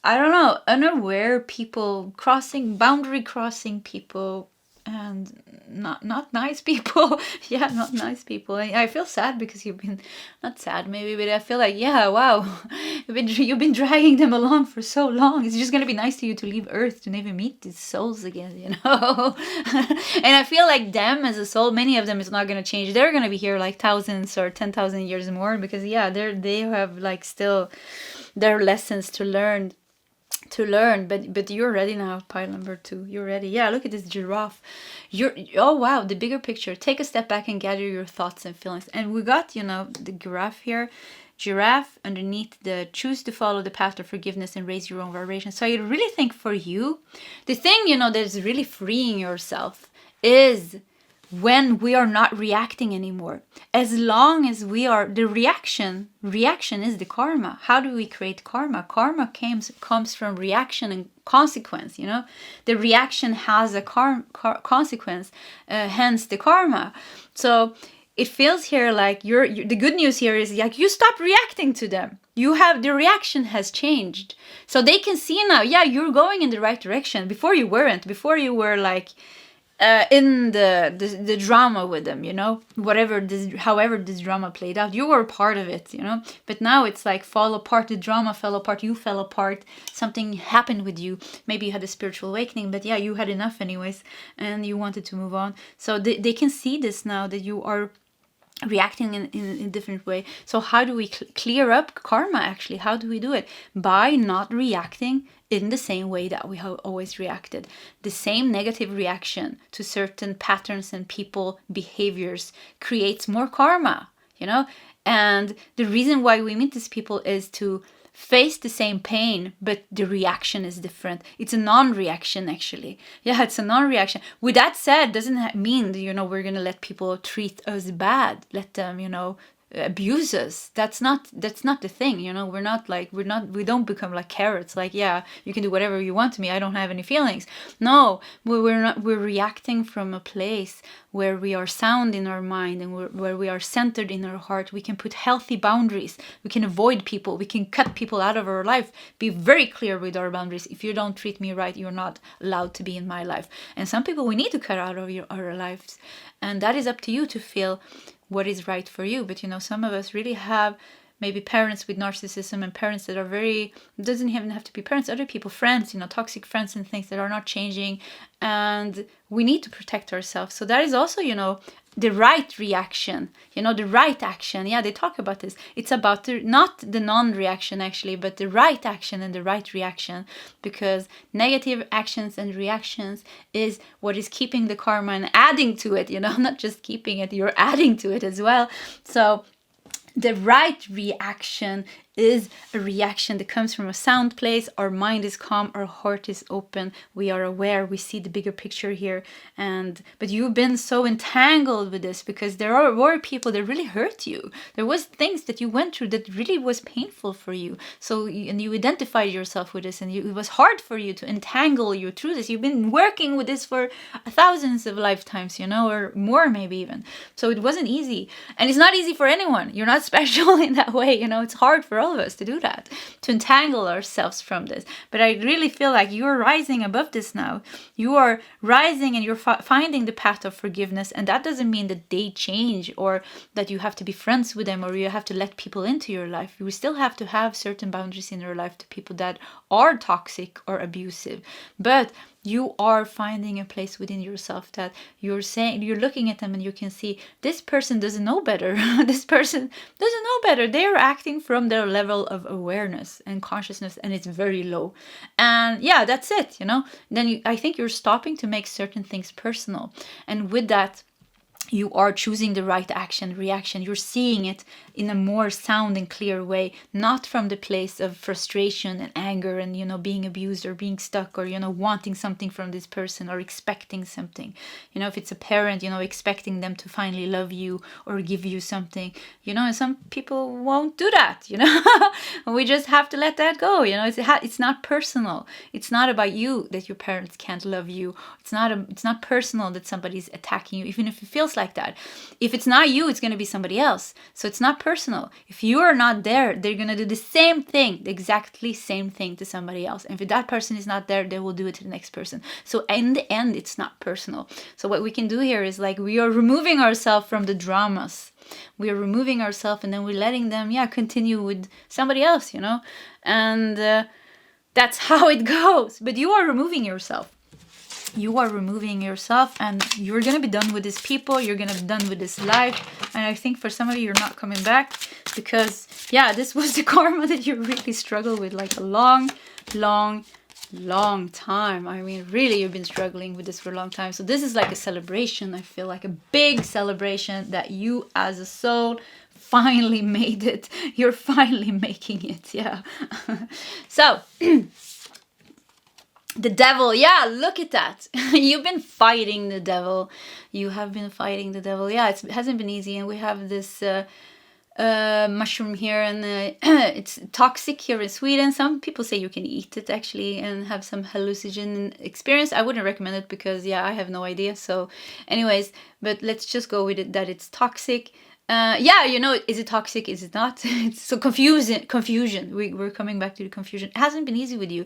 Speaker 1: I don't know, unaware people, boundary crossing people, and not nice people. Yeah, not nice people. I feel sad because you've been, not sad maybe, but I feel like, yeah, wow, you've been dragging them along for so long. It's just gonna be nice to you to leave Earth, to never meet these souls again, And I feel like them as a soul, many of them is not gonna change. They're gonna be here like thousands or 10,000 years more, because they have like still their lessons to learn, but you're ready now. Pile number 2, you're ready. Yeah, look at this giraffe. Oh wow, the bigger picture. Take a step back and gather your thoughts and feelings. And we got the giraffe here, giraffe underneath the choose to follow the path of forgiveness and raise your own vibration. So I really think for you, the thing that is really freeing yourself is when we are not reacting anymore. As long as we are, the reaction is the karma. How do we create karma? Karma comes from reaction and consequence, The reaction has a consequence, hence the karma. So it feels here like the good news here is like you stop reacting to them. The reaction has changed. So they can see now, yeah, you're going in the right direction. Before you weren't. Before you were like, in the drama with them, however this drama played out, you were part of it, but now it's like fall apart. The drama fell apart, you fell apart, something happened with you, maybe you had a spiritual awakening, but yeah, you had enough anyways, and you wanted to move on. So they can see this now, that you are reacting in a different way. So how do we clear up karma? Actually, how do we do it? By not reacting in the same way that we have always reacted. The same negative reaction to certain patterns and people behaviors creates more karma, and the reason why we meet these people is to face the same pain, but the reaction is different. It's a non-reaction, actually. Yeah, it's a non-reaction. With that said, doesn't mean we're gonna let people treat us bad, let them abuse us. That's not the thing. We don't become like carrots, like, yeah, you can do whatever you want to me, I don't have any feelings. No, we're reacting from a place where we are sound in our mind, and where we are centered in our heart. We can put healthy boundaries. We can avoid people. We can cut people out of our life. Be very clear with our boundaries. If you don't treat me right, you're not allowed to be in my life. And some people we need to cut out of our lives, and that is up to you to feel what is right for you. But some of us really have maybe parents with narcissism, and parents that are very, doesn't even have to be parents, other people, friends, toxic friends and things that are not changing, and we need to protect ourselves. So that is also, the right reaction, you know, the right action. Yeah, they talk about this. It's about not the non-reaction actually, but the right action and the right reaction, because negative actions and reactions is what is keeping the karma and adding to it, you know, not just keeping it, you're adding to it as well. So the right reaction is a reaction that comes from a sound place. Our mind is calm, our heart is open, we are aware, we see the bigger picture here. But you've been so entangled with this because there were people that really hurt you. There was things that you went through that really was painful for you. So and you identified yourself with this, and it was hard for you to entangle you through this. You've been working with this for thousands of lifetimes, you know, or more maybe even. So it wasn't easy, and it's not easy for anyone. You're not special in that way, you know. It's hard for all of us to do that, to entangle ourselves from this. But I really feel like you're rising above this now. You are rising and you're finding the path of forgiveness. And that doesn't mean that they change or that you have to be friends with them or you have to let people into your life. You still have to have certain boundaries in your life to people that are toxic or abusive. But you are finding a place within yourself that you're saying, you're looking at them and you can see this person doesn't know better. This person doesn't know better. They are acting from their level of awareness and consciousness, and it's very low. And yeah, that's it, you know. Then I think you're stopping to make certain things personal. And with that, you are choosing the right action, reaction. You're seeing it in a more sound and clear way, not from the place of frustration and anger and, you know, being abused or being stuck or, you know, wanting something from this person or expecting something. You know, if it's a parent, you know, expecting them to finally love you or give you something, you know, and some people won't do that, you know. We just have to let that go, you know. It's not personal. It's not about you that your parents can't love you. It's not personal that somebody's attacking you, even if it feels like that. If it's not you, it's going to be somebody else. So it's not personal. If you are not there, they're going to do the same thing, the exactly same thing to somebody else. And if that person is not there, they will do it to the next person. So in the end, it's not personal. So what we can do here is like we are removing ourselves from the dramas. We are removing ourselves and then we're letting them, continue with somebody else, you know. And that's how it goes. But you are removing yourself. You are removing yourself and you're going to be done with these people. You're going to be done with this life. And I think for some of you, you're not coming back because, this was the karma that you really struggled with like a long time. I mean, really, you've been struggling with this for a long time. So this is like a celebration. I feel like a big celebration that you as a soul finally made it. You're finally making it. Yeah. So... the devil, look at that. You've been fighting the devil. You have been fighting the devil. It hasn't been easy. And we have this mushroom here, and it's toxic here in Sweden. Some people say you can eat it actually and have some hallucinogen experience. I wouldn't recommend it because, I have no idea. So anyways, but let's just go with it that it's toxic. Is it toxic? Is it not? It's so confusion. We're coming back to the confusion. It hasn't been easy with you.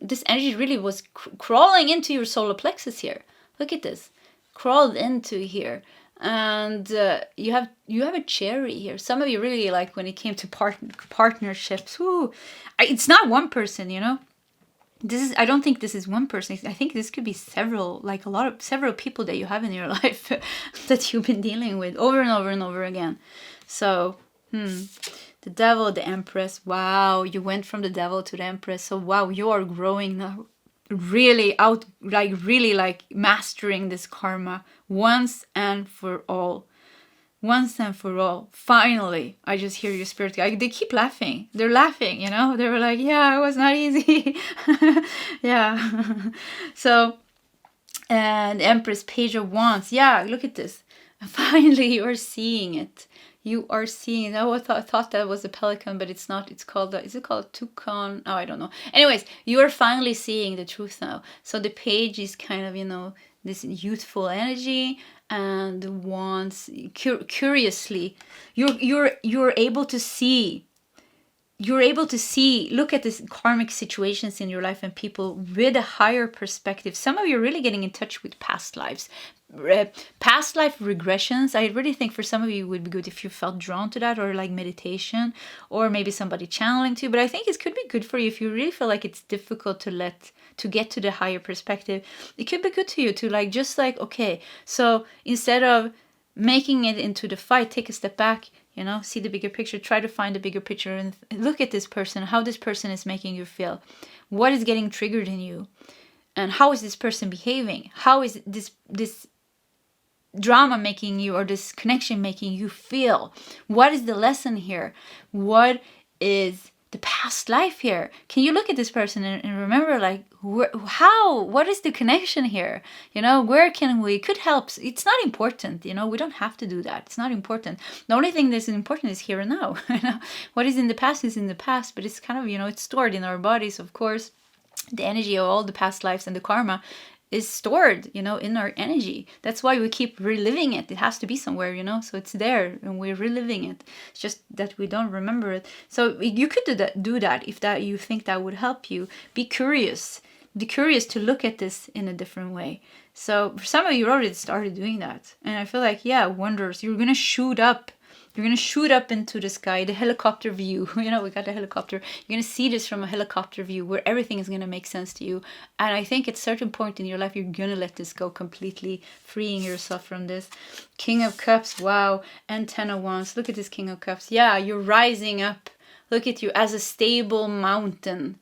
Speaker 1: This energy really was crawling into your solar plexus here. Look at this, crawled into here, and you have a cherry here. Some of you really like when it came to partnerships. It's not one person, you know. I don't think this is one person. I think this could be several people that you have in your life that you've been dealing with over and over and over again. So, the devil, the empress. Wow, you went from the devil to the empress. So wow, you are growing now. Really mastering this karma once and for all. Once and for all. Finally, I just hear your spirit. They keep laughing. They're laughing, you know. They were like, it was not easy. So, and the Empress, Page of Wands. Look at this. Finally, you are seeing it. You are seeing it. I thought that was a pelican, but it's not. It's called, is it called a toucan? Oh, I don't know. Anyways, you are finally seeing the truth now. So the page is kind of, this youthful energy, and the wands curiously you're able to see you're able to look at these karmic situations in your life and people with a higher perspective. Some of you are really getting in touch with past lives. Past life regressions, I really think for some of you it would be good if you felt drawn to that, or like meditation, or maybe somebody channeling to you. But I think it could be good for you if you really feel like it's difficult to get to the higher perspective. It could be good to you to like, just like, okay, so instead of making it into the fight, take a step back, see the bigger picture, try to find the bigger picture and look at this person, how this person is making you feel, what is getting triggered in you, and how is this person behaving, how is this drama making you, or this connection making you feel, what is the lesson here, what is the past life here. Can you look at this person and remember, like, what is the connection here? Where can we could help? It's not important, we don't have to do that. It's not important. The only thing that's important is here and now. What is in the past is in the past, but it's kind of, it's stored in our bodies, of course. The energy of all the past lives and the karma is stored, in our energy. That's why we keep reliving it. It has to be somewhere, so it's there and we're reliving it. It's just that we don't remember it. So you could do that if that you think that would help you. Be curious to look at this in a different way. So for some of you already started doing that, and I feel like, wonders. You're gonna shoot up. You're going to shoot up into the sky, the helicopter view. We got a helicopter. You're going to see this from a helicopter view where everything is going to make sense to you. And I think at a certain point in your life, you're going to let this go completely, freeing yourself from this. King of Cups, wow. And Ten of Wands. Look at this King of Cups. Yeah, you're rising up. Look at you as a stable mountain.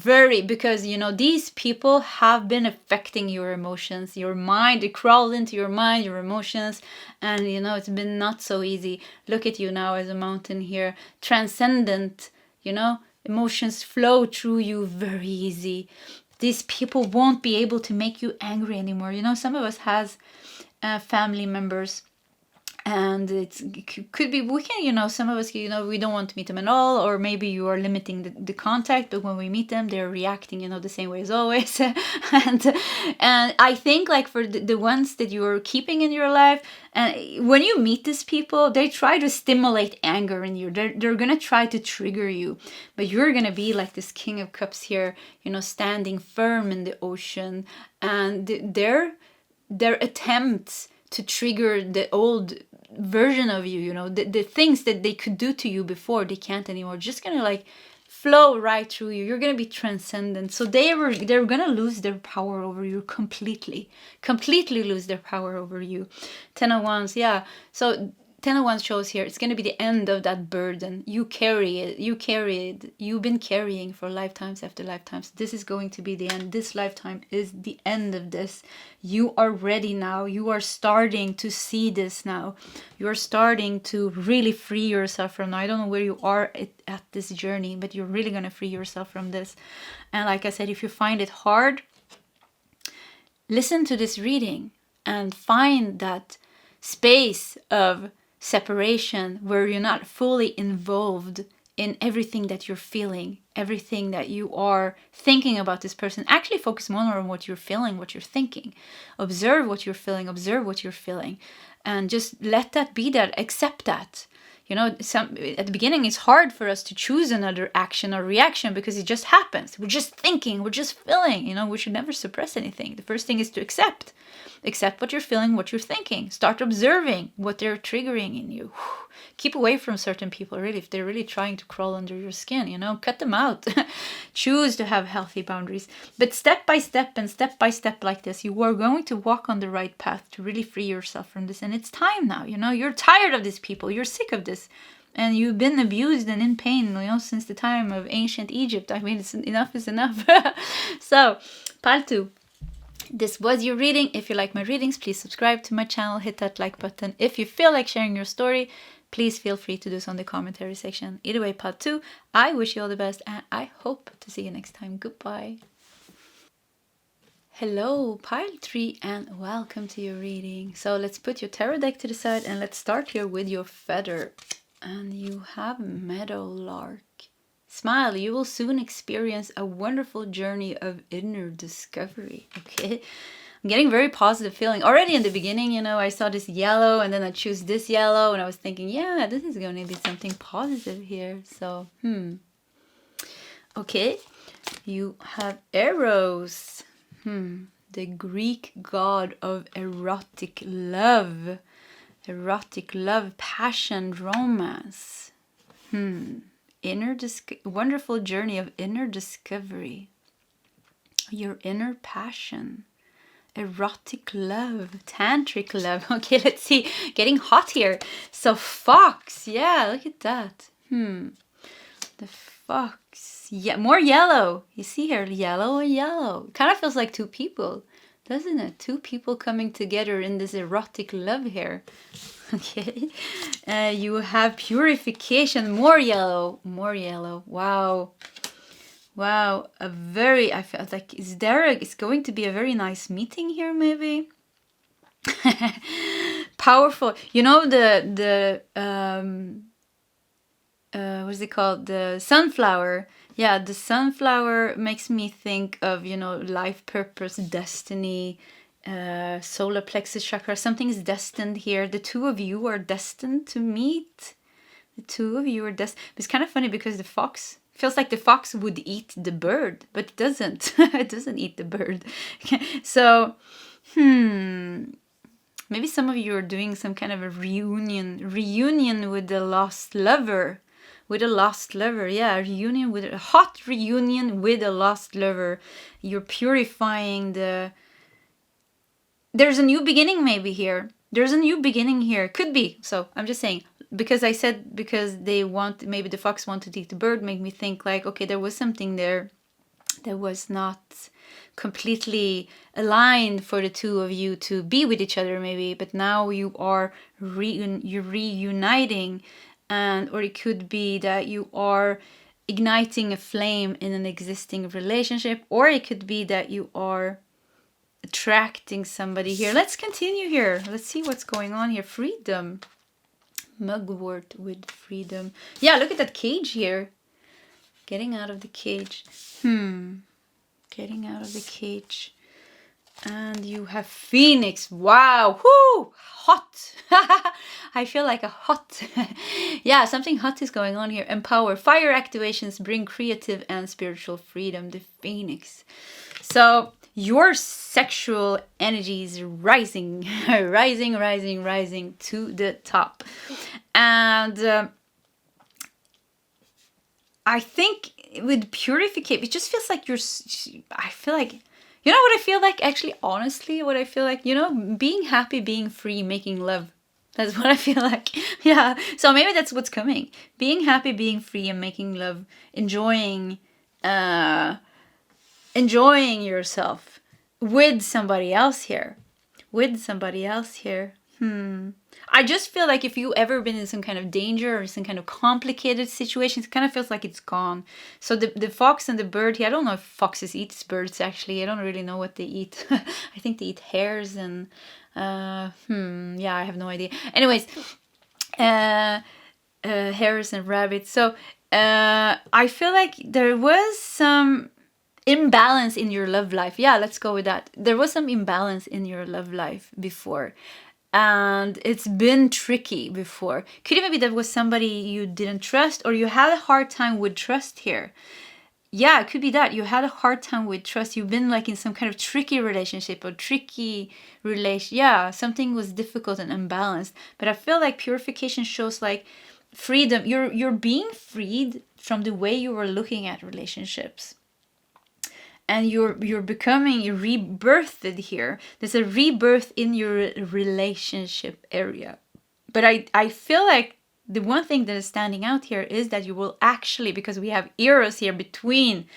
Speaker 1: Because these people have been affecting your emotions, your mind. It crawled into your mind, your emotions, and it's been not so easy. Look at you now as a mountain here, transcendent. Emotions flow through you very easy. These people won't be able to make you angry anymore. Some of us has family members, and it could be, we can, some of us, we don't want to meet them at all, or maybe you are limiting the contact, but when we meet them, they're reacting, the same way as always. and I think, like, for the ones that you're keeping in your life, and when you meet these people, they try to stimulate anger in you. They're gonna try to trigger you, but you're gonna be like this King of Cups here, standing firm in the ocean, and their attempts to trigger the old version of you, the things that they could do to you before, they can't anymore. Just gonna like flow right through you. You're gonna be transcendent. So they're gonna lose their power over you completely lose their power over you. Ten of Wands, yeah. So Ten of Wands shows here, it's going to be the end of that burden. You carry it. You've been carrying for lifetimes after lifetimes. This is going to be the end. This lifetime is the end of this. You are ready now. You are starting to see this now. You are starting to really free yourself from now. I don't know where you are at this journey, but you're really going to free yourself from this. And like I said, if you find it hard, listen to this reading and find that space of separation where you're not fully involved in everything that you're feeling, everything that you are thinking about this person. Actually focus more on what you're feeling, what you're thinking. Observe what you're feeling, and just let that be that. Accept that. At the beginning, it's hard for us to choose another action or reaction because it just happens. We're just thinking, we're just feeling, we should never suppress anything. The first thing is to accept. Accept what you're feeling, what you're thinking. Start observing what they're triggering in you. Keep away from certain people, really, if they're really trying to crawl under your skin, cut them out. Choose to have healthy boundaries. But step by step like this, you are going to walk on the right path to really free yourself from this. And it's time now, you're tired of these people. You're sick of this. And you've been abused and in pain, since the time of ancient Egypt. I mean, enough is enough. So, pile 2. This was your reading. If you like my readings, please subscribe to my channel. Hit that like button. If you feel like sharing your story, please feel free to do so in the commentary section. Either way, part 2, I wish you all the best, and I hope to see you next time. Goodbye. Hello, pile 3, and welcome to your reading. So let's put your tarot deck to the side, and let's start here with your feather. And you have Meadowlark. Smile, you will soon experience a wonderful journey of inner discovery. Okay, I'm getting very positive feeling. Already in the beginning, you know, I saw this yellow and then I choose this yellow and I was thinking, yeah, this is going to be something positive here. So, Okay, you have Eros. The Greek god of erotic love. Erotic love, passion, romance. Wonderful journey of inner discovery. Your inner passion. Erotic love, tantric love. Okay, let's see. Getting hot here. So fox, yeah, look at that. The fox. Yeah, more yellow. You see here, yellow and yellow. Kind of feels like two people, doesn't it? Two people coming together in this erotic love here. Okay. You have purification. More yellow. More yellow. Wow. Wow. I felt like, it's going to be a very nice meeting here, maybe? Powerful. You know, what's it called? The sunflower. Yeah, the sunflower makes me think of, you know, life purpose, destiny, solar plexus chakra. Something is destined here. The two of you are destined to meet. The two of you are destined. It's kind of funny because the fox feels like the fox would eat the bird, but it doesn't. It doesn't eat the bird. So, maybe some of you are doing some kind of a reunion with the lost lover. With a lost lover, yeah, a hot reunion with a lost lover. You're purifying there's a new beginning maybe here. There's a new beginning here. Could be. So I'm just saying, because maybe the fox wanted to eat the bird, made me think like, okay, there was something there that was not completely aligned for the two of you to be with each other maybe, but now you are reuniting. Or it could be that you are igniting a flame in an existing relationship, or it could be that you are attracting somebody here. Let's continue here. Let's see what's going on here. Freedom. Mugwort with freedom. Yeah, look at that cage here. Getting out of the cage. Getting out of the cage. And you have Phoenix. Wow. Whoo! Hot. I feel like a hot. Yeah, something hot is going on here. Empower. Fire activations bring creative and spiritual freedom. The Phoenix. So your sexual energy is rising. rising to the top. And I think with purification, it just feels like I feel like, you know what I feel like? Actually, honestly, what I feel like, you know, being happy, being free, making love. That's what I feel like. Yeah. So maybe that's what's coming. Being happy, being free, and making love. Enjoying yourself with somebody else here. I just feel like if you ever been in some kind of danger or some kind of complicated situation, it kind of feels like it's gone. So the fox and the bird here, I don't know if foxes eat birds actually. I don't really know what they eat. I think they eat hares and yeah, I have no idea. Anyways, hares and rabbits. So I feel like there was some imbalance in your love life. Yeah, let's go with that. There was some imbalance in your love life before. And it's been tricky before. Could it maybe that was somebody you didn't trust, or you had a hard time with trust here? Yeah, it could be that. You had a hard time with trust. You've been like in some kind of tricky relationship or tricky relation. Yeah, something was difficult and imbalanced. But I feel like purification shows like freedom. You're being freed from the way you were looking at relationships. And you're rebirthed here. There's a rebirth in your relationship area. But I feel like the one thing that is standing out here is that you will actually, because we have eros here between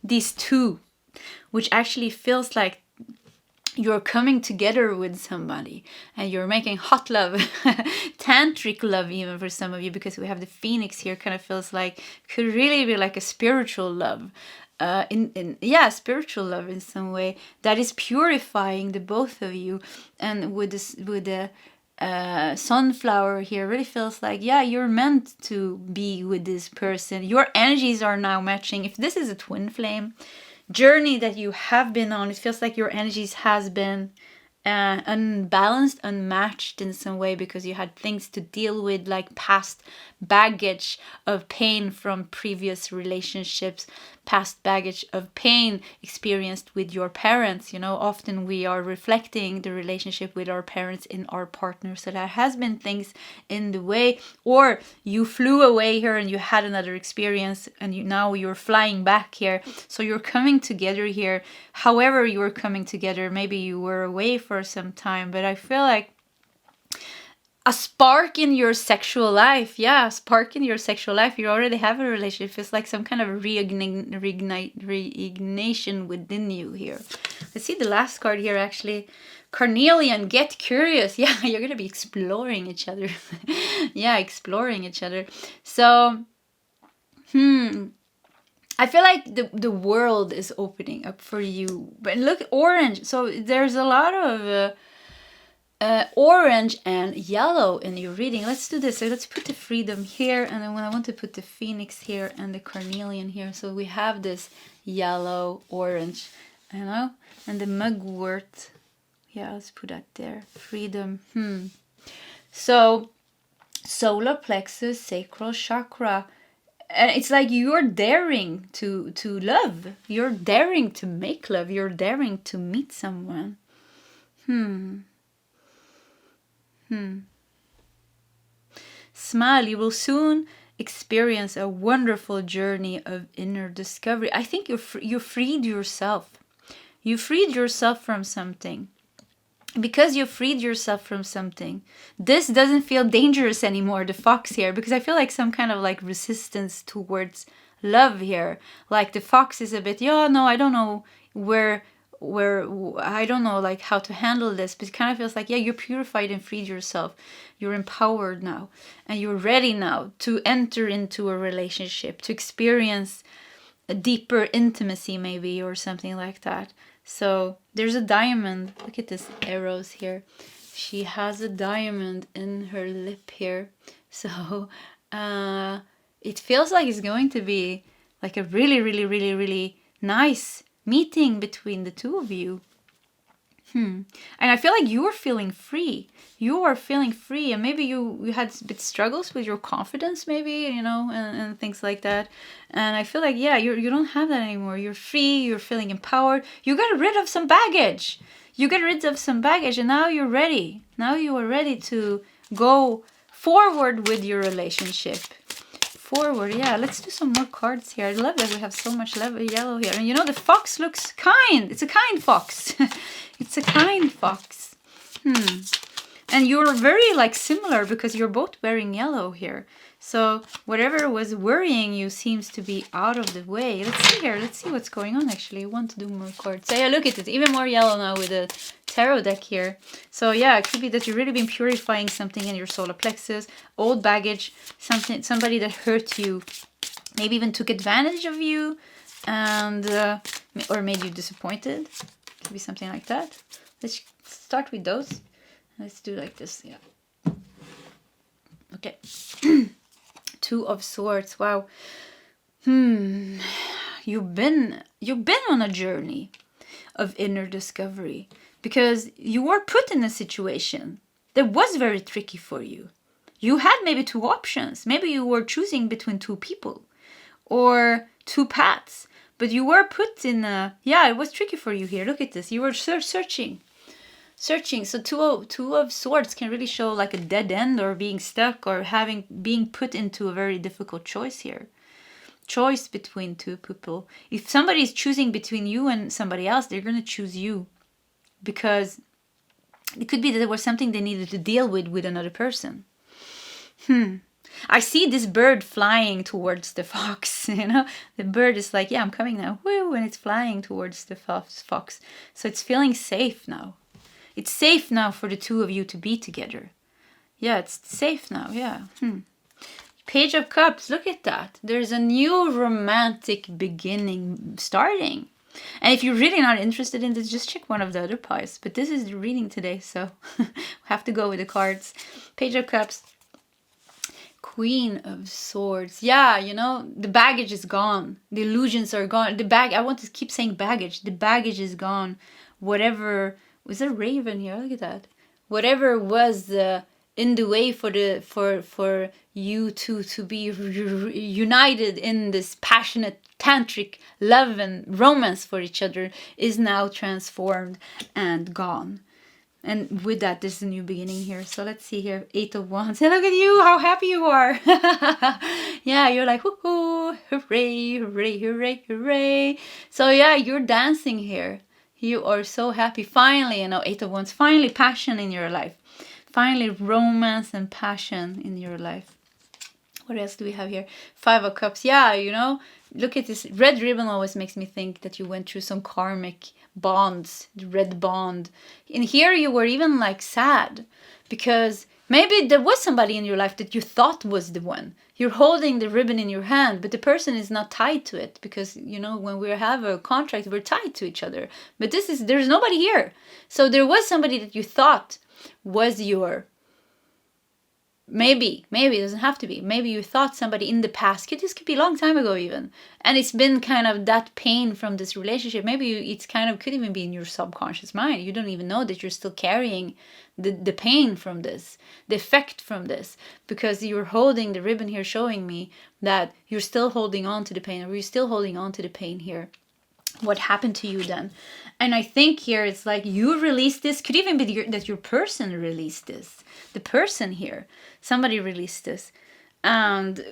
Speaker 1: these two, which actually feels like you're coming together with somebody and you're making hot love, tantric love even for some of you, because we have the Phoenix here. Kind of feels like could really be like a spiritual love. Spiritual love in some way that is purifying the both of you. And with the sunflower here, really feels like, yeah, you're meant to be with this person. Your energies are now matching. If this is a twin flame, journey that you have been on. It feels like your energies has been unbalanced, unmatched in some way, because you had things to deal with, like past baggage of pain from previous relationships, past baggage of pain experienced with your parents. You know, often we are reflecting the relationship with our parents in our partner, so there has been things in the way, or you flew away here and you had another experience, and now you're flying back here, so you're coming together here. However you were coming together, maybe you were away for some time, but I feel like a spark in your sexual life. Yeah, a spark in your sexual life. You already have a relationship. It's like some kind of reignition within you here. Let's see the last card here, actually. Carnelian, get curious. Yeah, you're going to be exploring each other. Yeah, exploring each other. So, I feel like the world is opening up for you. But look, orange. So there's a lot of orange and yellow in your reading. Let's do this. So let's put the freedom here, and then when I want to put the phoenix here and the carnelian here. So we have this yellow, orange, you know, and the mugwort. Yeah, let's put that there. Freedom. So solar plexus, sacral chakra. And it's like you're daring to love. You're daring to make love. You're daring to meet someone. Smile. You will soon experience a wonderful journey of inner discovery. I think you freed yourself. You freed yourself from something. Because you freed yourself from something, this doesn't feel dangerous anymore, the fox here, because I feel like some kind of like resistance towards love here. Like the fox is a bit, yeah, no, I don't know where I don't know like how to handle this, but it kind of feels like, yeah, you're purified and freed yourself. You're empowered now, and you're ready now to enter into a relationship, to experience a deeper intimacy maybe, or something like that. So there's a diamond. Look at this arrows here. She has a diamond in her lip here. So it feels like it's going to be like a really, really, really, really nice meeting between the two of you. And I feel like you're feeling free. You are feeling free, and maybe you had a bit struggles with your confidence, maybe, you know, and things like that. And I feel like, yeah, you don't have that anymore. You're free. You're feeling empowered. You got rid of some baggage. And now you're ready. Now you are ready to go forward with your relationship. Forward, yeah. Let's do some more cards here. I love that we have so much yellow here. And you know, the fox looks kind. It's a kind fox. It's a kind fox. And you're very like similar, because you're both wearing yellow here. So whatever was worrying you seems to be out of the way. Let's see here. Let's see what's going on, actually. I want to do more cards. So yeah, look at it. Even more yellow now with the tarot deck here. So yeah, it could be that you've really been purifying something in your solar plexus. Old baggage. Somebody that hurt you. Maybe even took advantage of you. And or made you disappointed. Could be something like that. Let's start with those. Let's do like this. Yeah. Okay. Two of Swords. Wow. You've been on a journey of inner discovery, because you were put in a situation that was very tricky for you. You had maybe two options. Maybe you were choosing between two people or two paths, but you were put in a, yeah, it was tricky for you here. Look at this. You were searching. So two of Swords can really show like a dead end, or being stuck, or being put into a very difficult choice here. Choice between two people. If somebody is choosing between you and somebody else, they're going to choose you, because it could be that there was something they needed to deal with another person. I see this bird flying towards the fox, you know. The bird is like, yeah, I'm coming now. Woo, and it's flying towards the fox. So it's feeling safe now. It's safe now for the two of you to be together. Yeah, it's safe now, yeah. Page of Cups, look at that. There's a new romantic beginning starting. And if you're really not interested in this, just check one of the other piles. But this is the reading today, so we have to go with the cards. Page of Cups. Queen of Swords. Yeah, you know, the baggage is gone. The illusions are gone. I want to keep saying baggage. The baggage is gone. Whatever, was there a raven here? Look at that. Whatever was in the way for you two to be united in this passionate tantric love and romance for each other is now transformed and gone. And with that, there's a new beginning here. So let's see here. 8 of Wands. Hey, look at you. How happy you are. Yeah, you're like, hoo-hoo, hooray, hooray, hooray, hooray. So yeah, you're dancing here. You are so happy. Finally, you know, 8 of Wands. Finally, passion in your life. Finally, romance and passion in your life. What else do we have here? 5 of Cups. Yeah, you know, look at this. Red ribbon always makes me think that you went through some karmic bonds, the red bond. And here you were even like sad because maybe there was somebody in your life that you thought was the one. You're holding the ribbon in your hand, but the person is not tied to it because, you know, when we have a contract, we're tied to each other. But there's nobody here. So there was somebody that you thought was your... Maybe it doesn't have to be. Maybe you thought somebody in the past, this could be a long time ago even. And it's been kind of that pain from this relationship. Maybe it's kind of could even be in your subconscious mind. You don't even know that you're still carrying the pain from this, the effect from this. Because you're holding the ribbon here showing me that you're still holding on to the pain, or you're still holding on to the pain here. What happened to you then? And I think here it's like you released this. Could even be that your person released this. The person here, somebody released this. And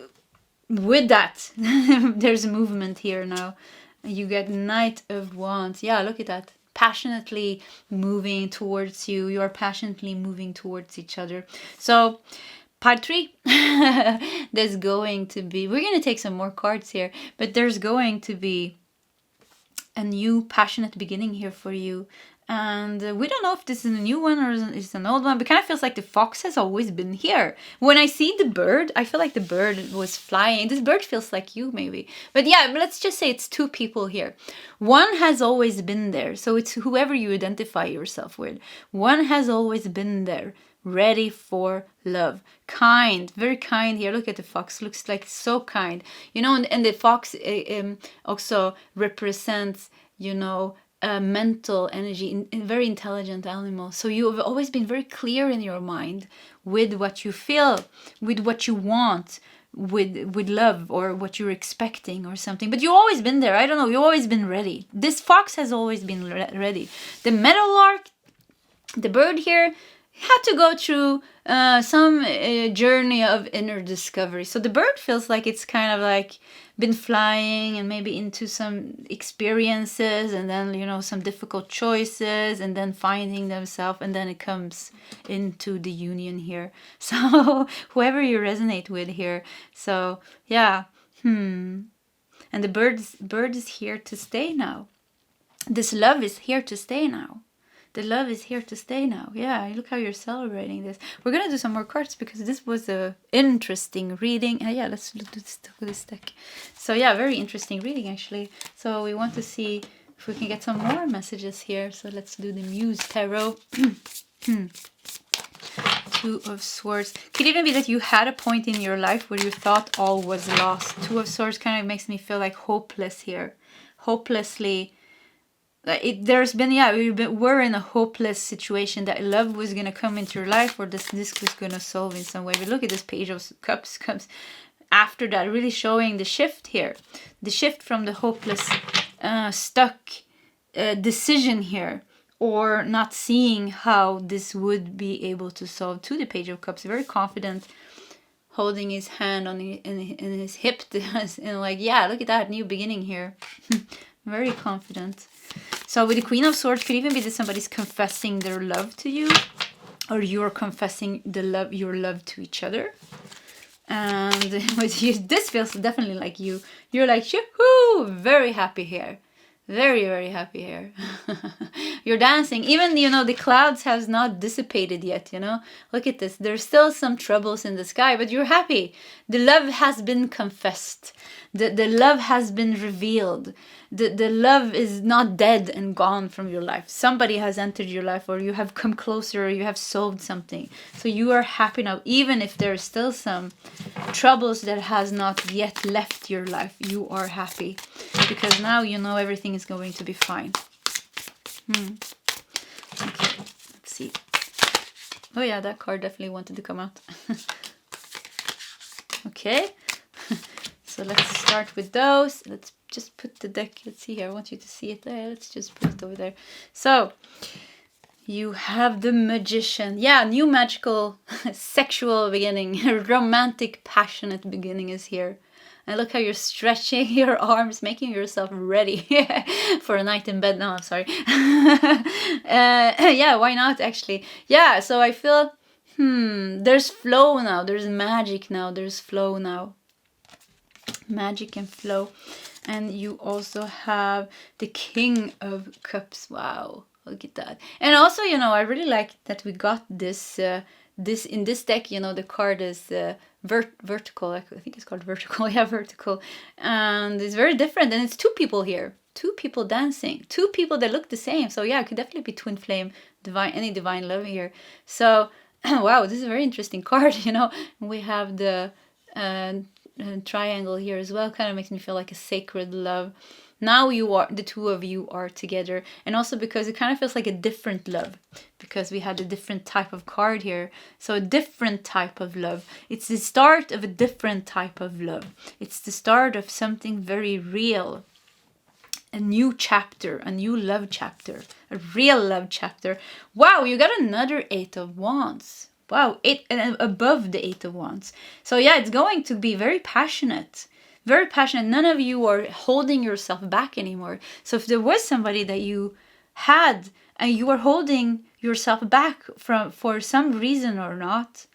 Speaker 1: with that, there's movement here now. You get Knight of Wands. Yeah, look at that. Passionately moving towards you. You are passionately moving towards each other. So part 3, there's going to be, we're going to take some more cards here, but there's going to be a new passionate beginning here for you. And we don't know if this is a new one or is an old one, but it kind of feels like the fox has always been here. When I see the bird, I feel like the bird was flying. This bird feels like you maybe. But yeah, let's just say it's 2 people here. One has always been there. So it's whoever you identify yourself with. One has always been there, ready for love. Kind, very kind here. Look at the fox, looks like so kind. You know, and the fox also represents, you know, mental energy, in very intelligent animal. So you have always been very clear in your mind with what you feel, with what you want, with love, or what you're expecting or something. But you've always been there. I don't know, you've always been ready. This fox has always been ready. The meadowlark, the bird here, had to go through some journey of inner discovery. So the bird feels like it's kind of like been flying and maybe into some experiences, and then, you know, some difficult choices, and then finding themselves, and then it comes into the union here. So whoever you resonate with here. So yeah, and the bird is here to stay now. This love is here to stay now. The love is here to stay now. Yeah, look how you're celebrating this. We're going to do some more cards because this was a interesting reading. Yeah, let's do this deck. So yeah, very interesting reading actually. So we want to see if we can get some more messages here. So let's do the Muse Tarot. 2 of Swords. Could even be that you had a point in your life where you thought all was lost. 2 of Swords kind of makes me feel like hopeless here. Hopelessly... we're in a hopeless situation that love was going to come into your life, or this was going to solve in some way. But look at this Page of Cups comes after that, really showing the shift here. The shift from the hopeless, stuck decision here, or not seeing how this would be able to solve, to the Page of Cups. Very confident, holding his hand on in his hip, and like, yeah, look at that, new beginning here. Very confident. So with the Queen of Swords, could even be that somebody's confessing their love to you, or you're confessing your love to each other. And with you, this feels definitely like you. You're like, shoo-hoo, very happy here. Very, very happy here. You're dancing. Even, the clouds has not dissipated yet, Look at this. There's still some troubles in the sky, but you're happy. The love has been confessed. The love has been revealed. The love is not dead and gone from your life. Somebody has entered your life, or you have come closer, or you have solved something. So you are happy now, even if there's still some troubles that has not yet left your life. You are happy because now you know everything is going to be fine. Okay, let's see. Oh yeah, that card definitely wanted to come out. Okay. So let's start with those. Let's just put the deck. Let's see here. I want you to see it there. Let's just put it over there. So you have the Magician. Yeah, new magical, sexual beginning. Romantic, passionate beginning is here. And look how you're stretching your arms, making yourself ready for a night in bed. No, I'm sorry. Yeah, why not actually? Yeah, so I feel, there's flow now. There's magic now. There's flow now. Magic and flow. And you also have the King of Cups. Wow, look at that. And also, I really like that we got this in this deck. The card is vertical. I think it's called vertical. Yeah, vertical. And it's very different. And it's two people here. Two people dancing. Two people that look the same. So yeah, it could definitely be twin flame, any divine love here. So wow, this is a very interesting card. We have the triangle here as well. Kind of makes me feel like a sacred love. Now the two of you are together, and also because it kind of feels like a different love, because we had a different type of card here. So a different type of love. It's the start of a different type of love. It's the start of something very real. A new chapter, a new love chapter, a real love chapter. Wow, you got another 8 of Wands. Wow, 8 and above the 8 of Wands. So yeah, it's going to be very passionate. Very passionate. None of you are holding yourself back anymore. So if there was somebody that you had and you were holding yourself back for some reason or not,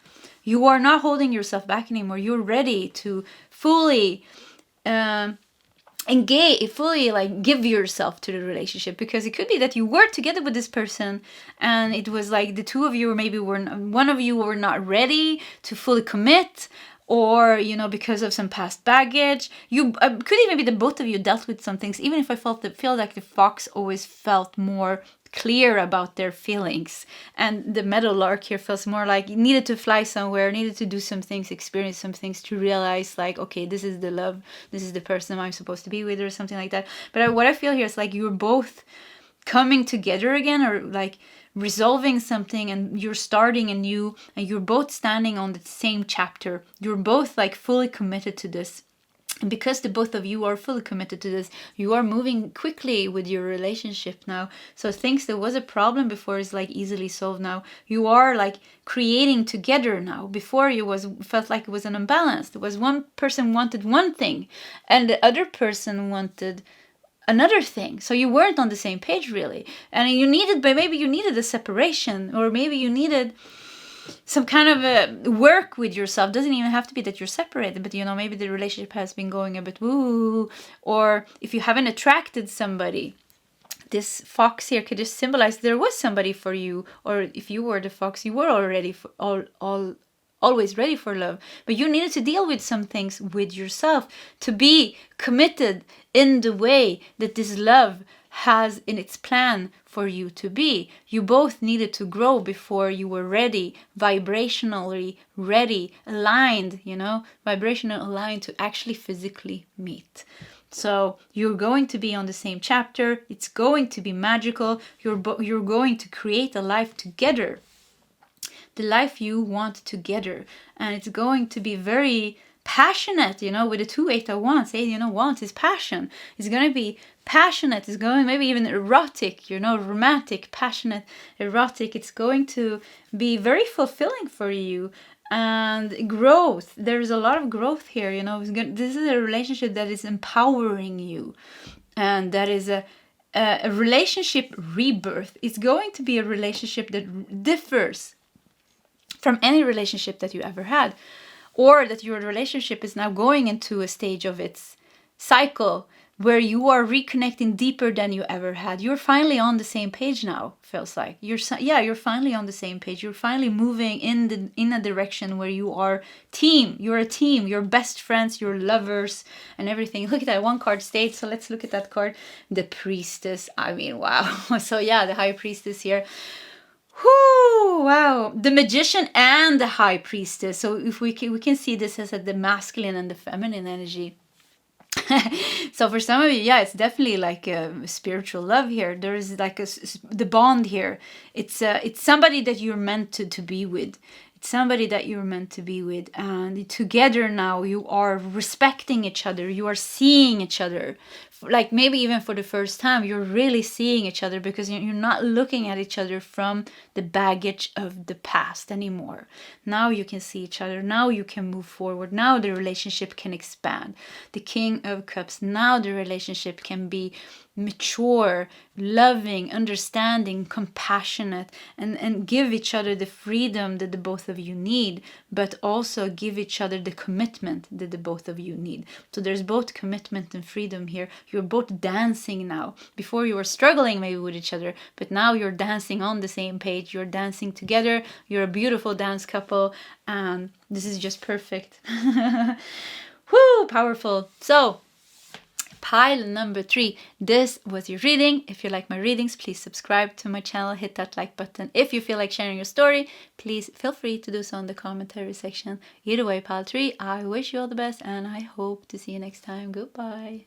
Speaker 1: you are not holding yourself back anymore. You're ready to fully engage, fully give yourself to the relationship, because it could be that you were together with this person and it was like the two of you, or maybe one of you were not ready to fully commit, or because of some past baggage. You could even be that both of you dealt with some things, even if I feel like the fox always felt more clear about their feelings, and the meadowlark here feels more like you needed to fly somewhere, needed to do some things, experience some things to realize okay, this is the love, this is the person I'm supposed to be with, or something like that. But what I feel here is you're both coming together again, or resolving something, and you're starting anew, and you're both standing on the same chapter. You're both fully committed to this. And because the both of you are fully committed to this, you are moving quickly with your relationship now. So things that was a problem before is easily solved now. You are creating together now. Before felt like it was an imbalance. There was one person wanted one thing and the other person wanted another thing. So you weren't on the same page really. And maybe you needed a separation, or maybe you needed some kind of a work with yourself. Doesn't even have to be that you're separated, but maybe the relationship has been going a bit woo, or if you haven't attracted somebody, this fox here could just symbolize there was somebody for you, or if you were the fox, you were already always ready for love, but you needed to deal with some things with yourself to be committed in the way that this love has in its plan for you to be. You both needed to grow before you were ready, vibrationally ready, aligned, vibrational aligned to actually physically meet. So you're going to be on the same chapter. It's going to be magical. You're going to create a life together. The life you want together. And it's going to be very passionate, with the 2 8 of Wands. 8 Wands is passion. It's going to be passionate. It's going maybe even erotic, romantic, passionate, erotic. It's going to be very fulfilling for you. And growth. There's a lot of growth here, This is a relationship that is empowering you. And that is a relationship rebirth. It's going to be a relationship that differs from any relationship that you ever had, or that your relationship is now going into a stage of its cycle where you are reconnecting deeper than you ever had. You're finally on the same page now, feels like. You're finally on the same page. You're finally moving in a direction where you are team. You're a team. You're best friends, you're lovers and everything. Look at that, one card stayed. So let's look at that card. The Priestess. I mean, wow. So yeah, the High Priestess here. Whoo, wow. The Magician and the High Priestess. So if we can see this as the masculine and the feminine energy. So for some of you, yeah, it's definitely like a spiritual love here. There is like the bond here. It's somebody that you're meant to be with. It's somebody that you're meant to be with, and together now you are respecting each other. You are seeing each other, like maybe even for the first time. You're really seeing each other because you're not looking at each other from the baggage of the past anymore. Now you can see each other. Now you can move forward. Now the relationship can expand. The King of Cups. Now the relationship can be mature, loving, understanding, compassionate, and give each other the freedom that the both of you need, but also give each other the commitment that the both of you need. So there's both commitment and freedom here. You're both dancing now. Before you were struggling maybe with each other, but now you're dancing on the same page. You're dancing together. You're a beautiful dance couple, and this is just perfect. Whoo, powerful. So pile number 3. This was your reading. If you like my readings, please subscribe to my channel. Hit that like button. If you feel like sharing your story, please feel free to do so in the commentary section. Either way, pile 3, I wish you all the best and I hope to see you next time. Goodbye.